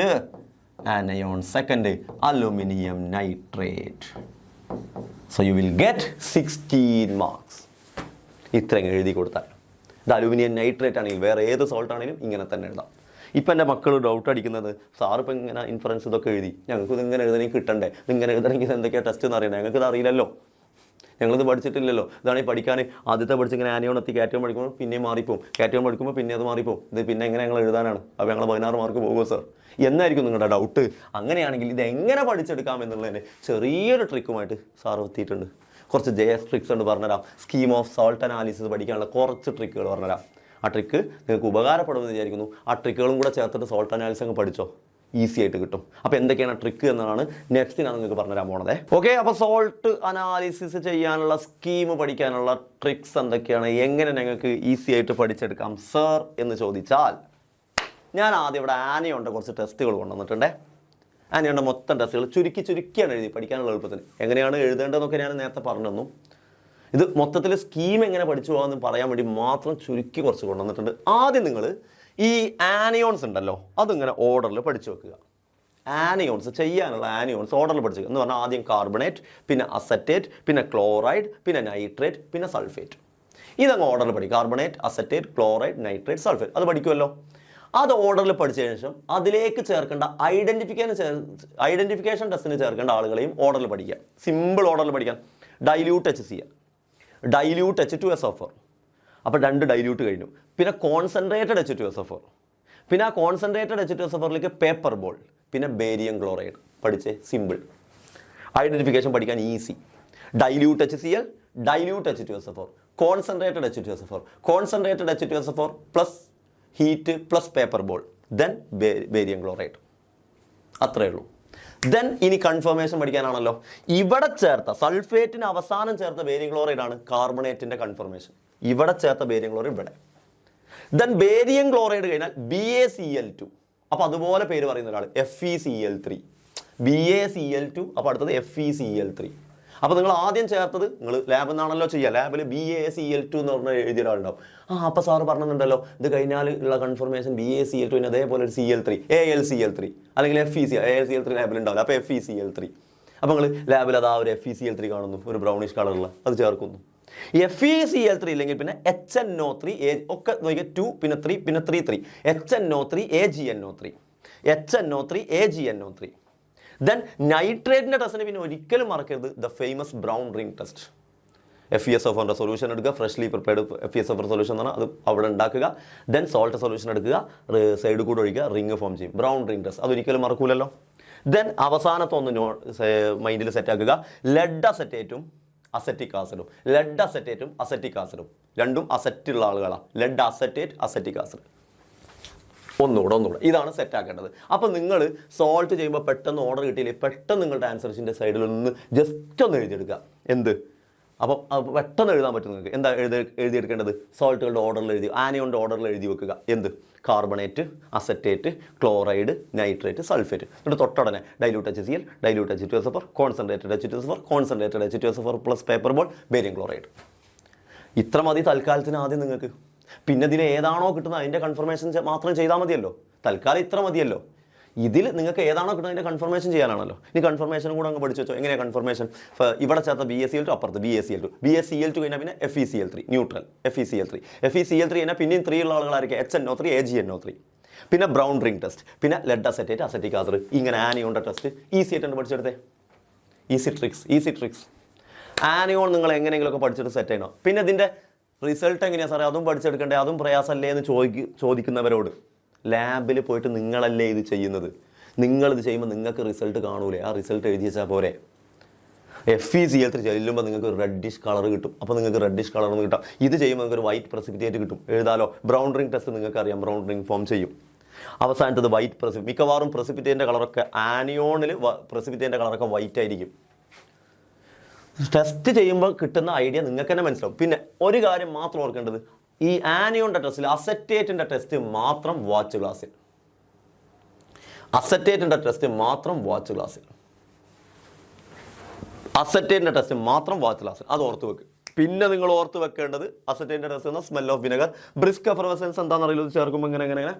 anion second, aluminum nitrate. So you will get 16 marks. ഇത്രയും എഴുതി കൊടുത്താൽ ഇത് അലൂമിനിയം നൈട്രേറ്റ് ആണെങ്കിൽ വേറെ ഏത് സോൾട്ട് ആണെങ്കിലും ഇങ്ങനെ തന്നെ എഴുതാം. ഇപ്പം എൻ്റെ മക്കൾ ഡൗട്ട് അടിക്കുന്നത് സാറിപ്പോൾ ഇങ്ങനെ ഇൻഫറൻസ് ഇതൊക്കെ എഴുതി, ഞങ്ങൾക്ക് ഇതിങ്ങനെ എഴുതണമെങ്കിൽ കിട്ടണ്ടേ, ഇതിങ്ങനെ എഴുതണമെങ്കിൽ എന്തൊക്കെയാണ് ടെസ്റ്റ് എന്ന് അറിയണം, ഞങ്ങൾക്കിത് അറിയില്ലല്ലോ, ഞങ്ങളിത് പഠിച്ചിട്ടില്ലല്ലോ. ഇതാണ് ഈ പഠിക്കാൻ ആദ്യത്തെ പഠിച്ചിങ്ങനെ ആനിയോൺ എത്തി കാറ്റയോൺ പഠിക്കുമ്പോൾ പിന്നെയും മാറിപ്പോവും, കാറ്റയോൺ പഠിക്കുമ്പോൾ പിന്നെ അത് മാറിപ്പോവും, ഇത് പിന്നെ എങ്ങനെ ഞങ്ങൾ എഴുതാനാണ്, അപ്പോൾ ഞങ്ങൾ 16 മാർക്ക് പോകുമോ സാർ എന്നായിരിക്കും നിങ്ങളുടെ ഡൗട്ട്. അങ്ങനെയാണെങ്കിൽ ഇത് എങ്ങനെ പഠിച്ചെടുക്കാം എന്നുള്ളതിന് ചെറിയൊരു ട്രിക്കുമായിട്ട് സാർ എത്തിയിട്ടുണ്ട്. കുറച്ച് JS ട്രിക്സ് ഉണ്ട് പറഞ്ഞുതരാം. സ്കീം ഓഫ് സോൾട്ട് അനാലിസിസ് പഠിക്കാനുള്ള കുറച്ച് ട്രിക്കുകൾ പറഞ്ഞുതരാം. ആ ട്രിക്ക് നിങ്ങൾക്ക് ഉപകാരപ്പെടുമെന്ന് വിചാരിക്കുന്നു. ആ ട്രിക്കുകളും കൂടെ ചേർത്തിട്ട് സോൾട്ട് അനാലിസിസ് അങ്ങ് പഠിച്ചോ, ഈസി ആയിട്ട് കിട്ടും. അപ്പോൾ എന്തൊക്കെയാണ് ട്രിക്ക് എന്നാണ് നെക്സ്റ്റ് ഞാൻ നിങ്ങൾക്ക് പറഞ്ഞുതരാൻ പോണത്. ഓക്കെ, അപ്പോൾ സോൾട്ട് അനാലിസിസ് ചെയ്യാനുള്ള സ്കീം പഠിക്കാനുള്ള ട്രിക്സ് എന്തൊക്കെയാണ്, എങ്ങനെ നിങ്ങൾക്ക് ഈസി ആയിട്ട് പഠിച്ചെടുക്കാം സർ എന്ന് ചോദിച്ചാൽ, ഞാൻ ആദ്യം ഇവിടെ ആനയുണ്ട് കുറച്ച് ടെസ്റ്റുകൾ കൊണ്ടുവന്നിട്ടുണ്ടേ. ആനയുണ്ട് മൊത്തം ടെസ്റ്റുകൾ ചുരുക്കിയാണ് എഴുതി പഠിക്കാനുള്ള എളുപ്പത്തിന്. എങ്ങനെയാണ് എഴുതേണ്ടതെന്നൊക്കെ ഞാൻ നേരത്തെ പറഞ്ഞു തന്നു. ഇത് മൊത്തത്തിൽ സ്കീം എങ്ങനെ പഠിച്ചു പോകാമെന്ന് പറയാൻ വേണ്ടി മാത്രം ചുരുക്കി കുറച്ച് കൊണ്ടുവന്നിട്ടുണ്ട്. ആദ്യം നിങ്ങൾ ഈ ആനിയോൺസ് ഉണ്ടല്ലോ അതിങ്ങനെ ഓർഡറിൽ പഠിച്ചു വെക്കുക. ആനിയോൺസ് ചെയ്യാനുള്ള ആനിയോൺസ് ഓർഡറിൽ പഠിച്ചു എന്ന് പറഞ്ഞാൽ ആദ്യം കാർബണേറ്റ്, പിന്നെ അസറ്റേറ്റ്, പിന്നെ ക്ലോറൈഡ്, പിന്നെ നൈട്രേറ്റ്, പിന്നെ സൾഫേറ്റ്. ഇതങ്ങ് ഓർഡറിൽ പഠിക്കും. Carbonate, acetate, chloride, nitrate, sulphate അത് പഠിക്കുമല്ലോ. അത് ഓർഡറിൽ പഠിച്ച ശേഷം അതിലേക്ക് ചേർക്കേണ്ട ഐഡന്റിഫിക്കേഷൻ ടെസ്റ്റിന് ചേർക്കേണ്ട ആളുകളെയും ഓർഡറിൽ പഠിക്കുക. സിമ്പിൾ ഓർഡറിൽ പഠിക്കാം. Dilute HCl, dilute H2SO4. അപ്പോൾ 2 ഡൈല്യൂട്ട് കഴിഞ്ഞു. പിന്നെ കോൺസെൻട്രേറ്റഡ് H2SO4, പിന്നെ ആ കോൺസെൻട്രേറ്റഡ് H2SO4ലേക്ക് പേപ്പർ ബോൾ, പിന്നെ ബേരിയം ക്ലോറൈഡ്. പഠിച്ചേ, സിമ്പിൾ. ഐഡന്റിഫിക്കേഷൻ പഠിക്കാൻ easy. Dilute HCl, dilute H2SO4, concentrated H2SO4, concentrated H2SO4 plus heat plus paper ball, then barium chloride. അത്രയേ ഉള്ളൂ. ദെൻ ഇനി കൺഫർമേഷൻ പഠിക്കാനാണല്ലോ. ഇവിടെ ചേർത്ത സൾഫേറ്റിന് അവസാനം ചേർത്ത ബേരിയം ക്ലോറൈഡ് ആണ് കാർബണേറ്റിന്റെ കൺഫർമേഷൻ. ഇവിടെ ചേർത്ത ബേരിയം ക്ലോറൈഡ് ഇവിടെ. ദെൻ ബേരിയം ക്ലോറൈഡ് കഴിഞ്ഞാൽ BaCl2. അപ്പോൾ അതുപോലെ പേര് പറയുന്ന ഒരാൾ FeCl3, BaCl2. അപ്പോൾ അടുത്തത് FeCl3. അപ്പോൾ നിങ്ങൾ ആദ്യം ചേർത്തത് നിങ്ങൾ ലാബിൽ നിന്നാണല്ലോ ചെയ്യുക. ലാബിൽ BaCl2 എന്ന് പറഞ്ഞ എഴുതിയ ഒരാളുണ്ടാവും. അപ്പോൾ സാറ് പറഞ്ഞിട്ടുണ്ടല്ലോ ഇത് കഴിഞ്ഞാൽ ഉള്ള കൺഫർമേഷൻ BaCl2 അതേപോലെ ഒരു CL3, AlCl3 അല്ലെങ്കിൽ AlCl3 ലാബിൽ ഉണ്ടാവില്ല. അപ്പോൾ FeCl3. അപ്പോൾ നിങ്ങൾ ലാബിൽ അതാ ഒരു FeCl3 കാണുന്നു, ഒരു ബ്രൗണിഷ് കളറുള്ള, അത് ചേർക്കുന്നു. FeCl3 ഇല്ലെങ്കിൽ പിന്നെ HNO3 ഒക്കെ നോക്കിയാൽ 2 പിന്നെ 3 പിന്നെ 3 HNO3 AgNO3, HNO3 AgNO3. Then നൈട്രേറ്റിൻ്റെ ടെസ്റ്റിന് പിന്നെ ഒരിക്കലും മറക്കരുത് the famous brown ring test. FeSO4 solution എടുക്കുക, ഫ്രഷ്ലി പ്രിപ്പയർഡ് FeSO4 സൊല്യൂഷൻ എന്ന് പറഞ്ഞാൽ അത് അവിടെ ഉണ്ടാക്കുക. ദെൻ സോൾട്ട് സൊല്യൂഷൻ എടുക്കുക, സൈഡ് കൂടെ ഒഴിക്കുക, റിംഗ് ഫോം ചെയ്യും. ബ്രൗൺ റിംഗ് ടെസ്റ്റ് അതൊരിക്കലും മറക്കൂലല്ലോ. ദെൻ അവസാനത്തെ ഒന്ന് മൈൻഡിൽ സെറ്റാക്കുക. ലെഡ് അസറ്റേറ്റും അസറ്റിക് ആസിഡും, ലെഡ് അസറ്റേറ്റും അസറ്റിക് ആസിഡും രണ്ടും അസറ്റുള്ള ആളുകളാണ്. Lead acetate, acetic acid. ഒന്നുകൂടെ ഇതാണ് സെറ്റ് ആക്കേണ്ടത്. അപ്പോൾ നിങ്ങൾ സോൾട്ട് ചെയ്യുമ്പോൾ പെട്ടെന്ന് ഓർഡർ കിട്ടിയില്ലേ, പെട്ടെന്ന് നിങ്ങളുടെ ആൻസർസിൻ്റെ സൈഡിൽ ഒന്ന് ജസ്റ്റ് ഒന്ന് എഴുതിയെടുക്കുക. എന്ത് അപ്പോൾ പെട്ടെന്ന് എഴുതാൻ പറ്റും നിങ്ങൾക്ക്. എന്താ എഴുതിയെടുക്കേണ്ടത്? സോൾട്ടുകളുടെ ഓർഡറിൽ എഴുതി, ആനയോണിൻ്റെ ഓർഡറിൽ എഴുതി വെക്കുക. എന്ത്? Carbonate, acetate, chloride, nitrate, sulphate. എന്നിട്ട് തൊട്ടുടനെ dilute HCl, dilute H2SO4, concentrated H2SO4, concentrated H2SO4 plus paper ball, barium chloride. ഇത്ര മതി തൽക്കാലത്തിന് ആദ്യം നിങ്ങൾക്ക്. പിന്നെ ഇതിൽ ഏതാണോ കിട്ടുന്നത് അതിൻ്റെ കൺഫർമേഷൻ മാത്രം ചെയ്താൽ മതിയല്ലോ. തൽക്കാലം ഇത്ര മതിയല്ലോ. ഇതിൽ നിങ്ങൾക്ക് ഏതാണോ കിട്ടുന്നത് അതിൻ്റെ കൺഫർമേഷൻ ചെയ്യാനാണല്ലോ. ഇനി കൺഫർമേഷനും കൂടെ അങ്ങ് പഠിച്ചു വെച്ചോ. എങ്ങനെയാണ് കൺഫർമേഷൻ? ഇവിടെ ചേർത്ത BaCl2 അപ്പുറത്ത് BaCl2, BaCl2 കഴിഞ്ഞാൽ പിന്നെ FeCl3 ന്യൂട്രൽ, FeCl3 കഴിഞ്ഞാൽ പിന്നെയും 3 ഉള്ള ആളുകളായിരിക്കും HNO3 AgNO3. പിന്നെ ബ്രൗൺ റിംഗ് ടെസ്റ്റ്, പിന്നെ ലെഡ് അസറ്റേറ്റ്, അസറ്റിക് ആസിഡ്. ഇങ്ങനെ ആനിയോണിൻ്റെ ടെസ്റ്റ് ഈസി ആയിട്ടുണ്ട് പഠിച്ചെടുത്തേ. Easy tricks. ആനിയോൺ നിങ്ങൾ എങ്ങനെയെങ്കിലുമൊക്കെ പഠിച്ചിട്ട് സെറ്റ് ചെയ്യണം. പിന്നെ ഇതിൻ്റെ റിസൾട്ട് എങ്ങനെയാണ് സാറേ അതും പഠിച്ചെടുക്കണ്ടേ, അതും പ്രയാസമല്ലേ എന്ന് ചോദിക്കുന്നവരോട്, ലാബിൽ പോയിട്ട് നിങ്ങളല്ലേ ഇത് ചെയ്യുന്നത്. നിങ്ങളിത് ചെയ്യുമ്പോൾ നിങ്ങൾക്ക് റിസൾട്ട് കാണൂലേ, ആ റിസൾട്ട് എഴുതി വെച്ചാൽ പോരെ. FeCl3 ചെല്ലുമ്പോൾ നിങ്ങൾക്ക് റെഡിഷ് കളർ കിട്ടും. അപ്പോൾ നിങ്ങൾക്ക് റെഡിഷ് കളർ എന്ന് കിട്ടാം. ഇത് ചെയ്യുമ്പോൾ നിങ്ങൾക്ക് ഒരു വൈറ്റ് പ്രസിപ്പിറ്റേറ്റ് കിട്ടും. എഴുതാലോ. ബ്രൗൺ റിംഗ് ടെസ്റ്റ് നിങ്ങൾക്ക് അറിയാം, ബ്രൗൺ റിംഗ് ഫോം ചെയ്യും. അവസാനത്തത് വൈറ്റ് മിക്കവാറും പ്രസിപ്പിറ്റേറ്റിൻ്റെ കളറൊക്കെ ആനിയോണിൽ പ്രസിപ്പിറ്റേറ്റിൻ്റെ കളറൊക്കെ വൈറ്റ് ആയിരിക്കും. ടെസ്റ്റ് ചെയ്യുമ്പോൾ കിട്ടുന്ന ഐഡിയ നിങ്ങൾക്ക് തന്നെ മനസ്സിലാവും. പിന്നെ ഒരു കാര്യം മാത്രം ഓർക്കേണ്ടത്, ഈ ആനിയോണിൻ്റെ ടെസ്റ്റിൽ അസറ്റേറ്റിൻ്റെ ടെസ്റ്റ് മാത്രം വാച്ച് ഗ്ലാസ്സിൽ. അസറ്റേറ്റിൻ്റെ ടെസ്റ്റ് മാത്രം വാച്ച് ഗ്ലാസ്സിൽ. അസറ്റേറ്റിൻ്റെ ടെസ്റ്റ് മാത്രം വാച്ച് ഗ്ലാസ്സിൽ. അത് ഓർത്ത് വെക്കുക. പിന്നെ നിങ്ങൾ ഓർത്ത് വെക്കേണ്ടത് അസറ്റേറ്റിൻ്റെ ടെസ്റ്റ് എന്ന smell of vinegar, brisk effervescence എന്താണെന്നറിയില്ല, ചേർക്കുമ്പോൾ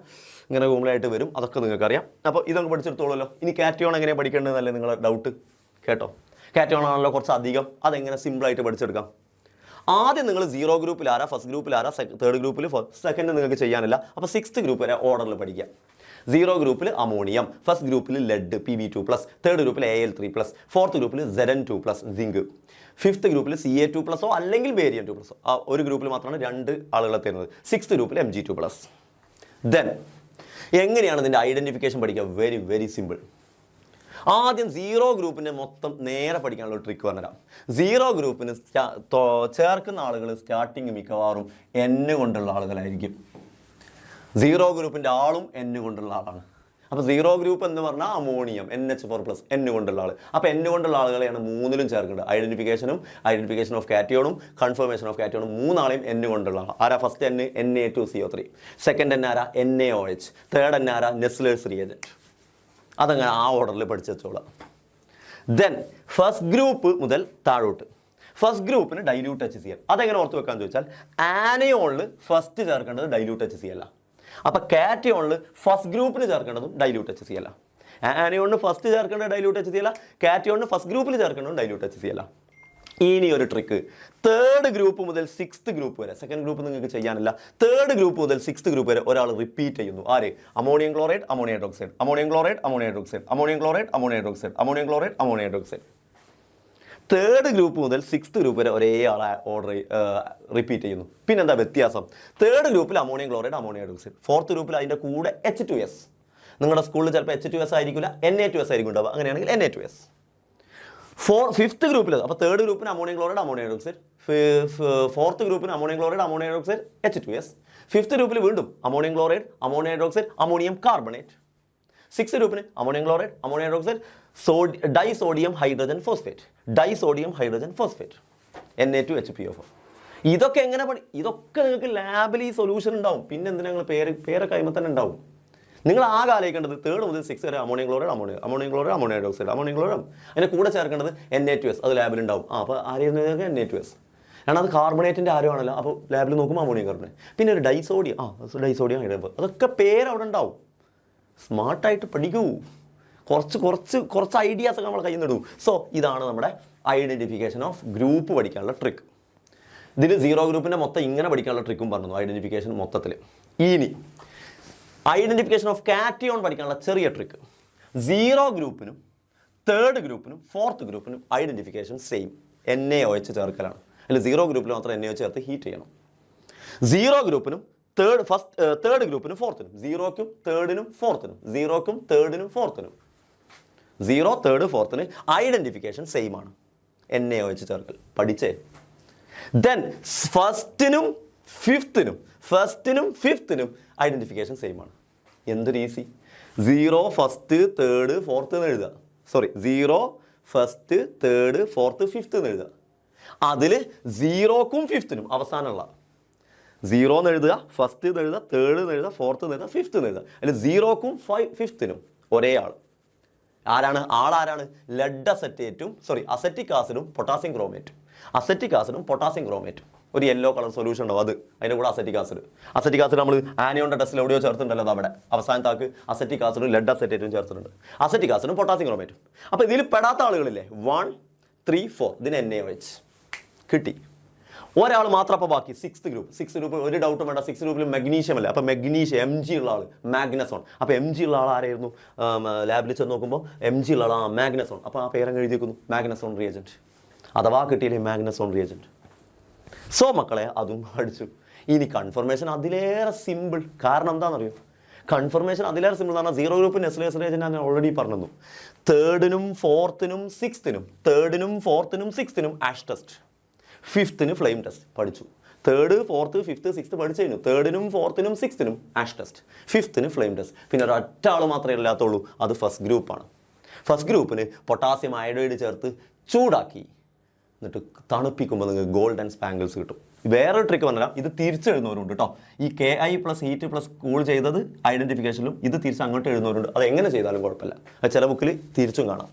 ഇങ്ങനെ കൂമ്പലായിട്ട് വരും. അതൊക്കെ നിങ്ങൾക്കറിയാം. അപ്പോൾ ഇതൊക്കെ പഠിച്ചെടുത്തോളല്ലോ. ഇനി കാറ്റയോൺ എങ്ങനെ പഠിക്കേണ്ടതെന്നല്ലേ നിങ്ങളുടെ ഡൗട്ട്. കേട്ടോ, കാറ്റയോൺ ആണല്ലോ കുറച്ച് അധികം. അതെങ്ങനെ സിമ്പിളായിട്ട് പഠിച്ചെടുക്കാം. ആദ്യം നിങ്ങൾ 0 ഗ്രൂപ്പിൽ ആരാ, ഫസ്റ്റ് ഗ്രൂപ്പിൽ ആരാ, തേർഡ് ഗ്രൂപ്പിൽ, സെക്കൻഡ് നിങ്ങൾക്ക് ചെയ്യാനില്ല. അപ്പോൾ 6th ഗ്രൂപ്പ് വരെ ഓർഡറിൽ പഠിക്കുക. 0 ഗ്രൂപ്പിൽ അമോണിയം, ഫസ്റ്റ് ഗ്രൂപ്പിൽ ലെഡ് Pb2+, തേർഡ് ഗ്രൂപ്പിൽ Al3+, ഫോർത്ത് ഗ്രൂപ്പിൽ Zn2+, സിങ്ക്, 5th ഗ്രൂപ്പിൽ Ca2+ഓ അല്ലെങ്കിൽ ബേരിയം 2+ഓ. ആ ഒരു ഗ്രൂപ്പിൽ മാത്രമാണ് 2 ആളുകളെ തരുന്നത്. 6th ഗ്രൂപ്പിൽ Mg2+. ദെൻ എങ്ങനെയാണ് ഇതിൻ്റെ ഐഡൻറ്റിഫിക്കേഷൻ പഠിക്കുക? Very very simple. ആദ്യം 0 ഗ്രൂപ്പിൻ്റെ മൊത്തം നേരെ പഠിക്കാനുള്ള ട്രിക്ക് പറഞ്ഞുതരാം. 0 ഗ്രൂപ്പിന് ചേർക്കുന്ന ആളുകൾ സ്റ്റാർട്ടിങ് മിക്കവാറും N കൊണ്ടുള്ള ആളുകളായിരിക്കും. 0 ഗ്രൂപ്പിൻ്റെ ആളും N കൊണ്ടുള്ള ആളാണ്. അപ്പോൾ 0 ഗ്രൂപ്പ് എന്ന് പറഞ്ഞാൽ അമോണിയം NH4+, N കൊണ്ടുള്ള ആൾ. അപ്പോൾ N കൊണ്ടുള്ള ആളുകളെയാണ് മൂന്നിലും ചേർക്കേണ്ടത്. ഐഡന്റിഫിക്കേഷൻ ഓഫ് കാറ്റയോണും കൺഫർമേഷൻ ഓഫ് കാറ്റയോണും മൂന്നാളെയും N കൊണ്ടുള്ള ആൾ. ആരാ first N? Na2CO3. Second N ആരാ? NaOH. തേർഡ് N ആരാ? Nessler's reagent. അതങ്ങനെ ആ ഓർഡറിൽ പഠിച്ചു വെച്ചോളാം. ദെൻ ഫസ്റ്റ് ഗ്രൂപ്പ് മുതൽ താഴോട്ട്. ഫസ്റ്റ് ഗ്രൂപ്പിന് ഡൈല്യൂട്ട് HCl. അതെങ്ങനെ ഓർത്ത് വെക്കാന്ന് ചോദിച്ചാൽ ആനയോണിൽ ഫസ്റ്റ് ചേർക്കേണ്ടത് ഡൈല്യൂട്ട് HCl. അപ്പോൾ കാറ്റയോണിൽ ഫസ്റ്റ് ഗ്രൂപ്പിന് ചേർക്കേണ്ടതും ഡൈല്യൂട്ട് HCl. ആനയോണിന് ഫസ്റ്റ് ചേർക്കേണ്ടത് ഡൈല്യൂട്ട് HCl, കാറ്റയോണിന് ഫസ്റ്റ് ഗ്രൂപ്പിൽ ചേർക്കേണ്ടതും ഡൈല്യൂട്ട് HCl. ഇനി ഒരു ട്രിക്ക്, തേർഡ് ഗ്രൂപ്പ് മുതൽ 6th ഗ്രൂപ്പ് വരെ, സെക്കൻഡ് ഗ്രൂപ്പ് നിങ്ങൾക്ക് ചെയ്യാനില്ല, തേർഡ് ഗ്രൂപ്പ് മുതൽ 6th ഗ്രൂപ്പ് വരെ ഒരാൾ റിപ്പീറ്റ് ചെയ്യുന്നു. ആര്? Ammonium chloride, ammonium hydroxide, ammonium chloride, ammonium hydroxide, ammonium chloride, ammonium hydroxide, ammonium chloride, ammonium hydroxide. Third group മുതൽ 6th ഗ്രൂപ്പ് വരെ ഒരേ ആളെ ഓർഡർ റിപ്പീറ്റ് ചെയ്യുന്നു. പിന്നെന്താ വ്യത്യാസം? തേർഡ് ഗ്രൂപ്പിൽ ammonium chloride, ammonium hydroxide. Fourth ഗ്രൂപ്പിൽ അതിൻ്റെ കൂടെ H2S. നിങ്ങളുടെ സ്കൂളിൽ ചിലപ്പോൾ H2S ആയിരിക്കില്ല, Na2S ആയിരിക്കും ഉണ്ടാവുക. അങ്ങനെയാണെങ്കിൽ Na2S. ഫിഫ്ത്ത് ഗ്രൂപ്പിൽ, അപ്പോൾ തേർഡ് ഗ്രൂപ്പിന് ammonium chloride, ammonium hydroxide. Fourth ഗ്രൂപ്പിന് ammonium chloride, ammonium hydroxide, H2S. Fifth ഗ്രൂപ്പിൽ വീണ്ടും ammonium chloride, ammonium hydroxide, ammonium carbonate. Sixth ഗ്രൂപ്പിന് ammonium chloride, ammonium hydroxide, disodium hydrogen phosphate, disodium hydrogen phosphate, Na2HPO4. ഇതൊക്കെ എങ്ങനെ ഇതൊക്കെ നിങ്ങൾക്ക് ലാബിൽ ഈ സൊല്യൂഷൻ ഉണ്ടാവും. പിന്നെ എന്തിനാ നിങ്ങൾ പേരൊക്കെ കഴിയുമ്പോൾ തന്നെ ഉണ്ടാവും. നിങ്ങൾ ആകെ ആലോചിക്കേണ്ടത് തേർഡ് മുതൽ 6 വരെ ammonium chloride, ammonium chloride, ammonium hydroxide, ammonium chloride. അതിൻ്റെ കൂടെ ചേർക്കേണ്ടത് Na2S. അത് ലാബിലുണ്ടാവും. അപ്പോൾ ആരെയും Na2S. കാരണം അത് കാർബണേറ്റിൻ്റെ ആരുമാണല്ലോ. അപ്പോൾ ലാബിൽ നോക്കുമ്പോൾ അമോണിയം കാർബണേറ്റ്. പിന്നെ ഒരു ഡൈസോഡിയം ഹൈഡ്രോജൻ. അതൊക്കെ പേര് അവിടെ ഉണ്ടാവും. സ്മാർട്ടായിട്ട് പഠിക്കൂ. കുറച്ച് ഐഡിയാസ് ഒക്കെ നമ്മൾ കയ്യിൽ നിന്ന് ഇടൂ. സോ ഇതാണ് നമ്മുടെ ഐഡൻറ്റിഫിക്കേഷൻ ഓഫ് ഗ്രൂപ്പ് പഠിക്കാനുള്ള ട്രിക്ക്. ഇതിൽ 0 ഗ്രൂപ്പിൻ്റെ മൊത്തം ഇങ്ങനെ പഠിക്കാനുള്ള ട്രിക്കും പറഞ്ഞു, ഐഡൻറ്റിഫിക്കേഷൻ മൊത്തത്തിൽ. ഇനി ഐഡൻറ്റിഫിക്കേഷൻ ഓഫ് കാറ്റയോൺ പഠിക്കാനുള്ള ചെറിയ ട്രിക്ക്. 0 ഗ്രൂപ്പിനും തേർഡ് ഗ്രൂപ്പിനും ഫോർത്ത് ഗ്രൂപ്പിനും ഐഡൻറ്റിഫിക്കേഷൻ സെയിം, NaOH ചേർക്കലാണ്. അല്ല 0 ഗ്രൂപ്പിൽ മാത്രം NaOH ചേർത്ത് ഹീറ്റ് ചെയ്യണം. 0 ഗ്രൂപ്പിനും തേർഡ് ഗ്രൂപ്പിനും ഫോർത്തിനും, 0ക്കും തേർഡിനും ഫോർത്തിനും, 0ക്കും തേർഡിനും ഫോർത്തിനും, 0, തേർഡ്, ഫോർത്തിന് ഐഡൻറ്റിഫിക്കേഷൻ സെയിം ആണ്, NaOH ചേർക്കൽ. പഠിച്ചേ. ദെൻ ഫസ്റ്റിനും ഫിഫ്ത്തിനും ഐഡൻറ്റിഫിക്കേഷൻ സെയിം ആണ്. എന്തൊരു ഈസി. 0 ഫസ്റ്റ് തേർഡ് ഫോർത്ത് എന്ന് എഴുതുക. 0 ഫസ്റ്റ് തേർഡ് ഫോർത്ത് ഫിഫ്ത്ത് എന്ന് എഴുതുക. അതിൽ 0ക്കും 5നും അവസാനമുള്ള 0 എന്ന് എഴുതുക, ഫസ്റ്റ് എന്ന് എഴുതുക, തേർഡ് എന്ന് എഴുതുക, ഫോർത്ത് എന്ന് എഴുതുക, ഫിഫ്ത്ത് എന്ന് എഴുതുക. അതിൽ 0ക്കും 5നും ഒരേ ആൾ. ആരാണ്? ലെഡ് അസറ്റിക് ആസിഡും പൊട്ടാസ്യം ക്രോമേറ്റും. അസറ്റിക് ആസിഡും പൊട്ടാസ്യം ക്രോമേറ്റും ഒരു യെല്ലോ കളർ സൊല്യൂഷൻ ഉണ്ടാവും. അതിൻ്റെ കൂടെ അസറ്റിക് ആസിഡ് നമ്മൾ ആനിയോണിൻ്റെ ടെസ്റ്റിൽ എവിടെയോ ചേർത്തിട്ടുണ്ടല്ലോ. അവിടെ അവസാനത്താക്ക് അസറ്റിക് ആസിഡും ലെഡ് അസറ്റേറ്റും ചേർത്തിട്ടുണ്ട്. അസറ്റിക് ആസിഡും പൊട്ടാസ്യം ക്രോമേറ്റും. അപ്പോൾ ഇതിൽ പെടാത്ത ആളുകളില്ലേ 1, 3, 4 ഇതിന് NaOH കിട്ടി. ഒരാൾ മാത്രം. അപ്പോൾ ബാക്കി 6th ഗ്രൂപ്പ് ഒരു ഡൗട്ടും വേണ്ട. 6th ഗ്രൂപ്പിൽ മെഗ്നീഷ്യം അല്ലേ. അപ്പോൾ മെഗ്നീഷ്യം Mg ഉള്ള ആൾ മാഗ്നസോൺ. അപ്പോൾ Mg ഉള്ള ആൾ ആരായിരുന്നു? ലാബിൽ ചെന്ന് നോക്കുമ്പോൾ Mg ഉള്ള ആൾ മാഗ്നസോൺ. അപ്പോൾ ആ പേരങ്ങ് എഴുതിയിരിക്കുന്നു, മാഗ്നസോൺ റിയേജൻറ്റ്. അഥവാ കിട്ടിയില്ലേ മാഗ്നസോൺ റിയേജൻറ്റ്. സോ മക്കളെ അതും പഠിച്ചു. ഇനി കൺഫർമേഷൻ അതിലേറെ സിമ്പിൾ. കാരണം എന്താണെന്നറിയോ? കൺഫർമേഷൻ അതിലേറെ സിമ്പിൾ എന്ന് പറഞ്ഞാൽ 0 ഗ്രൂപ്പ് നെസ്ലേഴ്സ് റിയേജൻറ്റ് ഞാൻ ഓൾറെഡി പറഞ്ഞു. തേർഡിനും ഫോർത്തിനും സിക്സ്തിനും ആഷ് ടെസ്റ്റ്, ഫിഫ്ത്തിന് ഫ്ലെയിം ടെസ്റ്റ് പഠിച്ചു. തേർഡ്, ഫോർത്ത്, ഫിഫ്ത്ത്, സിക്സ്ത്ത് പഠിച്ചു കഴിഞ്ഞു. തേർഡിനും ഫോർത്തിനും സിക്സ്തിനും ആഷ് ടെസ്റ്റ്, ഫിഫ്ത്തിന് ഫ്ലെയിം ടെസ്റ്റ്. പിന്നെ ഒരൊറ്റ ആൾ മാത്രമേ ഇല്ലാത്തുള്ളൂ, അത് ഫസ്റ്റ് ഗ്രൂപ്പാണ്. ഫസ്റ്റ് ഗ്രൂപ്പിന് പൊട്ടാസ്യം അയോഡൈഡ് ചേർത്ത് ചൂടാക്കി എന്നിട്ട് തണുപ്പിക്കുമ്പോൾ നിങ്ങൾക്ക് ഗോൾഡൻ സ്പാങ്കിൾസ് കിട്ടും. വേറൊരു ട്രിക്ക് പറഞ്ഞാൽ ഇത് തിരിച്ചെഴുതുന്നവരുണ്ട് കേട്ടോ. ഈ KI plus heat plus cool ചെയ്തത് ഐഡൻറ്റിഫിക്കേഷനിലും ഇത് തിരിച്ച് അങ്ങോട്ട് എഴുതുന്നവരുണ്ട്. അത് എങ്ങനെ ചെയ്താലും കുഴപ്പമില്ല. അത് ചില ബുക്കിൽ തിരിച്ചും കാണാം.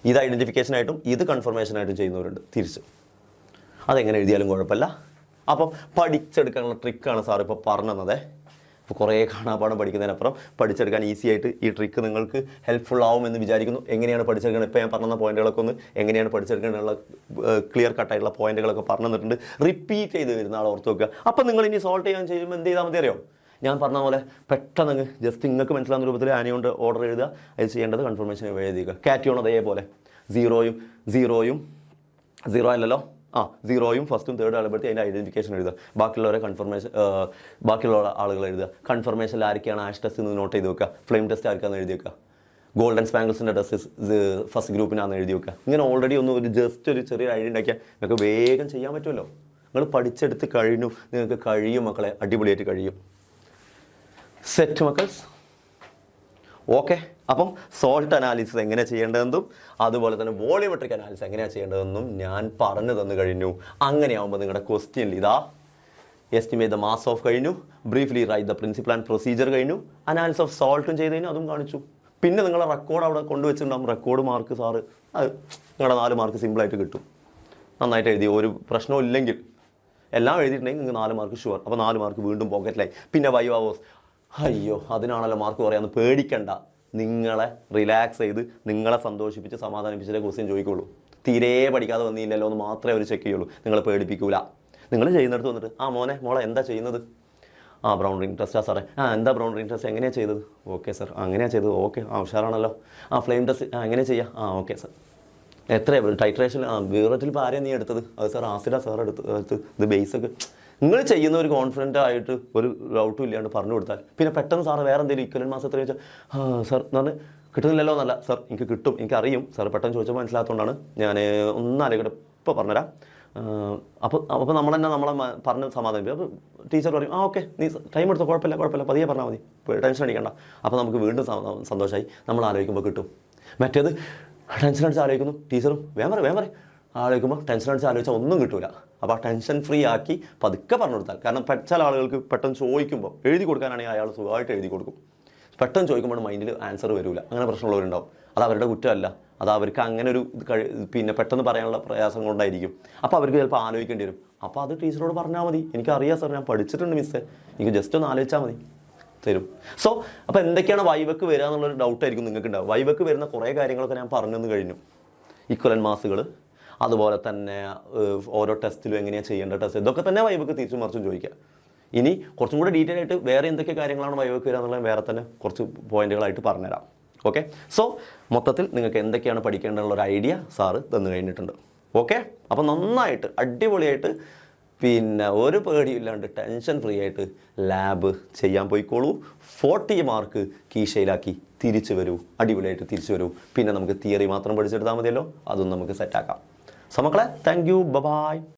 ഇത് ഐഡൻറ്റിഫിക്കേഷനായിട്ടും ഇത് കൺഫർമേഷനായിട്ടും ചെയ്യുന്നവരുണ്ട് തിരിച്ച്. അതെങ്ങനെ എഴുതിയാലും കുഴപ്പമില്ല. അപ്പം പഠിച്ചെടുക്കാനുള്ള ട്രിക്കാണ് സാർ ഇപ്പോൾ പറഞ്ഞത്. അപ്പോൾ കുറേ കാണാപ്പാഠം പഠിക്കുന്നതിനപ്പുറം പഠിച്ചെടുക്കാൻ ഈസി ആയിട്ട് ഈ ട്രിക്ക് നിങ്ങൾക്ക് ഹെൽപ്ഫുൾ ആവുമെന്ന് വിചാരിക്കുന്നു. എങ്ങനെയാണ് പഠിച്ചെടുക്കുന്നത്? ഇപ്പോൾ ഞാൻ പറഞ്ഞ പോയിന്റുകളൊക്കെ ഒന്ന് എങ്ങനെയാണ് പഠിച്ചെടുക്കേണ്ടതുള്ള ക്ലിയർ കട്ടായിട്ടുള്ള പോയിന്റുകളൊക്കെ പറഞ്ഞു തന്നിട്ടുണ്ട്. റിപ്പീറ്റ് ചെയ്ത് വരുന്ന ആൾ ഓർത്ത് വെക്കുക. അപ്പം നിങ്ങൾ ഇനി സോൾവ് ചെയ്യാൻ ചെയ്യുമ്പോൾ എന്ത് ചെയ്താൽ മതി അറിയോ? ഞാൻ പറഞ്ഞ പോലെ പെട്ടെന്ന് ജസ്റ്റ് നിങ്ങൾക്ക് മനസ്സിലാകുന്ന രൂപത്തിൽ ആനയോണ്ട് ഓർഡർ എഴുതുക. അത് ചെയ്യേണ്ടത് കൺഫർമേഷൻ എഴുതിക്കുക. കാറ്റയോൺ അതേപോലെ 0 അല്ലല്ലോ 0യും ഫസ്റ്റും തേർഡും ആളുമ്പോഴത്തെ അതിൻ്റെ ഐഡൻറ്റിഫിക്കേഷൻ എഴുതുക. ബാക്കിയുള്ള ആളുകൾ എഴുതുക. കൺഫർമേഷനിൽ ആരൊക്കെയാണ് ആഷ് ടെസ്റ്റ് എന്ന് നോട്ട് ചെയ്ത് വെക്കുക. ഫ്ലെയിം ടെസ്റ്റ് ആർക്കാന്ന് എഴുതി വെക്കുക. ഗോൾഡൻ സ്പാങ്കിൾസിൻ്റെ ടെസ്റ്റ് ഫസ്റ്റ് ഗ്രൂപ്പിനാണെന്ന് എഴുതി വെക്കുക. ഇങ്ങനെ ഓൾറെഡി ഒരു ചെറിയ ഐഡിയ ഉണ്ടാക്കിയാൽ നിങ്ങൾക്ക് വേഗം ചെയ്യാൻ പറ്റുമല്ലോ. നിങ്ങൾ പഠിച്ചെടുത്ത് കഴിഞ്ഞു. നിങ്ങൾക്ക് കഴിയും മക്കളെ, അടിപൊളിയായിട്ട് കഴിയും. സെറ്റ് മക്കൾസ്. ഓക്കെ, അപ്പം സോൾട്ട് അനാലിസിസ് എങ്ങനെ ചെയ്യേണ്ടതെന്നും അതുപോലെ തന്നെ വോളിയോമെട്രിക് അനാലിസിസ് എങ്ങനെയാണ് ചെയ്യേണ്ടതെന്നും ഞാൻ പറഞ്ഞു തന്നു കഴിഞ്ഞു. അങ്ങനെയാകുമ്പോൾ നിങ്ങളുടെ ക്വസ്റ്റ്യനിൽ ഇതാ എസ്റ്റിമേറ്റ് ദ മാസ് ഓഫ് കഴിഞ്ഞു, briefly write the principal and procedure കഴിഞ്ഞു, അനാലിസിസ് ഓഫ് സോൾട്ടും ചെയ്ത് കഴിഞ്ഞു, അതും കാണിച്ചു. പിന്നെ നിങ്ങളെ റെക്കോർഡ് അവിടെ കൊണ്ടുവച്ചിട്ടുണ്ടാകും. റെക്കോർഡ് മാർക്ക് സാറ് അത് നിങ്ങളുടെ 4 മാർക്ക് സിമ്പിളായിട്ട് കിട്ടും. നന്നായിട്ട് എഴുതി, ഒരു പ്രശ്നവും ഇല്ലെങ്കിൽ എല്ലാം എഴുതിയിട്ടുണ്ടെങ്കിൽ നിങ്ങൾക്ക് 4 മാർക്ക് ഷുവർ. അപ്പോൾ 4 മാർക്ക് വീണ്ടും പോക്കറ്റിലായി. പിന്നെ വൈവാവോസ്, അയ്യോ അതിനാണല്ലോ മാർക്ക് പറയാമെന്ന് പേടിക്കണ്ട. നിങ്ങളെ റിലാക്സ് ചെയ്ത് നിങ്ങളെ സന്തോഷിപ്പിച്ച് സമാധാനിപ്പിച്ചിട്ടേ ക്വസ്റ്റ്യൻ ചോദിക്കുള്ളൂ. തീരെ പഠിക്കാതെ വന്നില്ലല്ലോ എന്ന് മാത്രമേ അവർ ചെക്ക് ചെയ്യുള്ളൂ. നിങ്ങളെ പേടിപ്പിക്കൂല. നിങ്ങൾ ചെയ്യുന്നിടത്ത് വന്നിട്ട് മോളെ എന്താ ചെയ്യുന്നത്? ബ്രൗൺ റിംഗ് ടെസ്റ്റാ സാറേ. എന്താ ബ്രൗൺ റിംഗ് ടെസ്റ്റ് എങ്ങനെയാണ് ചെയ്തത്? ഓക്കെ സാർ അങ്ങനെയാണ് ചെയ്തത്. ഓക്കെ ഉഷാറാണല്ലോ. ഫ്ലെയിം ടെസ്റ്റ് എങ്ങനെ ചെയ്യാം? Okay sir. എത്രയാണ് ടൈട്രേഷൻ? വീററ്റിൽ ഇപ്പോൾ ആരെയാണ് നീ എടുത്തത്? അത് സാർ ആസിഡാ സാർ എടുത്ത് ഇത് ബേസൊക്കെ നിങ്ങൾ ചെയ്യുന്ന ഒരു കോൺഫിഡൻ്റ് ആയിട്ട് ഒരു ഡൗട്ടും ഇല്ലാണ്ട് പറഞ്ഞു കൊടുത്താൽ പിന്നെ പെട്ടെന്ന് സാറ് വേറെ എന്തെങ്കിലും ഇക്വലൻ മാസം എത്ര ചോദിച്ചാൽ സാർ എന്ന് കിട്ടുന്നില്ലല്ലോ എന്നല്ല സാർ, എനിക്ക് കിട്ടും, എനിക്കറിയും സാർ, പെട്ടെന്ന് ചോദിച്ചാൽ മനസ്സിലാത്തതുകൊണ്ടാണ് ഞാൻ ഒന്നാലോചിക്കട്ടെ ഇപ്പോൾ പറഞ്ഞുതരാം. അപ്പോൾ നമ്മൾ തന്നെ നമ്മളെ പറഞ്ഞ് സമാധാനിപ്പിക്കും. അപ്പോൾ ടീച്ചർ പറയും ഓക്കെ നീ ടൈം എടുത്തോ, കുഴപ്പമില്ല പതിയെ പറഞ്ഞാൽ മതി, ടെൻഷൻ അടിക്കണ്ട. അപ്പോൾ നമുക്ക് വീണ്ടും സന്തോഷമായി, നമ്മൾ ആലോചിക്കുമ്പോൾ കിട്ടും. മറ്റേത് ടെൻഷൻ അടിച്ച് ആലോചിക്കുന്നു, ടീച്ചറും വേം പറയും ആലോചിക്കുമ്പോൾ ടെൻഷൻ അടിച്ച് ആലോചിച്ചാൽ ഒന്നും കിട്ടില്ല. അപ്പോൾ ആ ടെൻഷൻ ഫ്രീ ആക്കി പതുക്കെ പറഞ്ഞു കൊടുത്താൽ, കാരണം ചില ആളുകൾക്ക് പെട്ടെന്ന് ചോദിക്കുമ്പോൾ എഴുതി കൊടുക്കാനാണെങ്കിൽ അയാൾ സുഖമായിട്ട് എഴുതി കൊടുക്കും. പെട്ടെന്ന് ചോദിക്കുമ്പോൾ മൈൻഡിൽ ആൻസർ വരില്ല. അങ്ങനെ പ്രശ്നമുള്ളവരുണ്ടാവും. അത് അവരുടെ കുറ്റമല്ല, അത് അവർക്ക് അങ്ങനെ ഒരു പിന്നെ പെട്ടെന്ന് പറയാനുള്ള പ്രയാസം കൊണ്ടായിരിക്കും. അപ്പോൾ അവർക്ക് ചിലപ്പോൾ ആലോചിക്കേണ്ടി വരും. അപ്പോൾ അത് ടീച്ചറോട് പറഞ്ഞാൽ മതി, എനിക്കറിയാം സാർ, ഞാൻ പഠിച്ചിട്ടുണ്ട് മിസ്സേ, എനിക്ക് ജസ്റ്റ് ഒന്ന് ആലോചിച്ചാൽ മതി, തരും. സോ അപ്പോൾ എന്തൊക്കെയാണ് വൈവക്ക് വരിക എന്നുള്ളൊരു ഡൗട്ടായിരിക്കും നിങ്ങൾക്ക് ഉണ്ടാവും. വൈവക്ക് വരുന്ന കുറേ കാര്യങ്ങളൊക്കെ ഞാൻ പറഞ്ഞു കഴിഞ്ഞു. ഇക്വലൻ മാസുകൾ, അതുപോലെ തന്നെ ഓരോ ടെസ്റ്റിലും എങ്ങനെയാണ് ചെയ്യേണ്ട ടെസ്റ്റ്, ഇതൊക്കെ തന്നെ വൈവക്ക് തിരിച്ചും മറിച്ചും ചോദിക്കുക. ഇനി കുറച്ചും കൂടെ ഡീറ്റെയിൽ ആയിട്ട് വേറെ എന്തൊക്കെ കാര്യങ്ങളാണ് വൈവക്ക് വരിക എന്നുള്ളത് വേറെ തന്നെ കുറച്ച് പോയിന്റുകളായിട്ട് പറഞ്ഞുതരാം. ഓക്കെ, സോ മൊത്തത്തിൽ നിങ്ങൾക്ക് എന്തൊക്കെയാണ് പഠിക്കേണ്ടതെന്നുള്ള ഐഡിയ സാറ് തന്നു കഴിഞ്ഞിട്ടുണ്ട്. ഓക്കെ, അപ്പോൾ നന്നായിട്ട് അടിപൊളിയായിട്ട് പിന്നെ ഒരു പേടിയില്ലാണ്ട് ടെൻഷൻ ഫ്രീ ആയിട്ട് ലാബ് ചെയ്യാൻ പോയിക്കോളൂ. 40 മാർക്ക് കീശയിലാക്കി തിരിച്ചു വരൂ, അടിപൊളിയായിട്ട് തിരിച്ചു വരൂ. പിന്നെ നമുക്ക് തിയറി മാത്രം പഠിച്ചെടുത്താൽ മതിയല്ലോ, അതും നമുക്ക് സെറ്റാക്കാം. സോ മക്കളെ, താങ്ക് യു, ബൈ.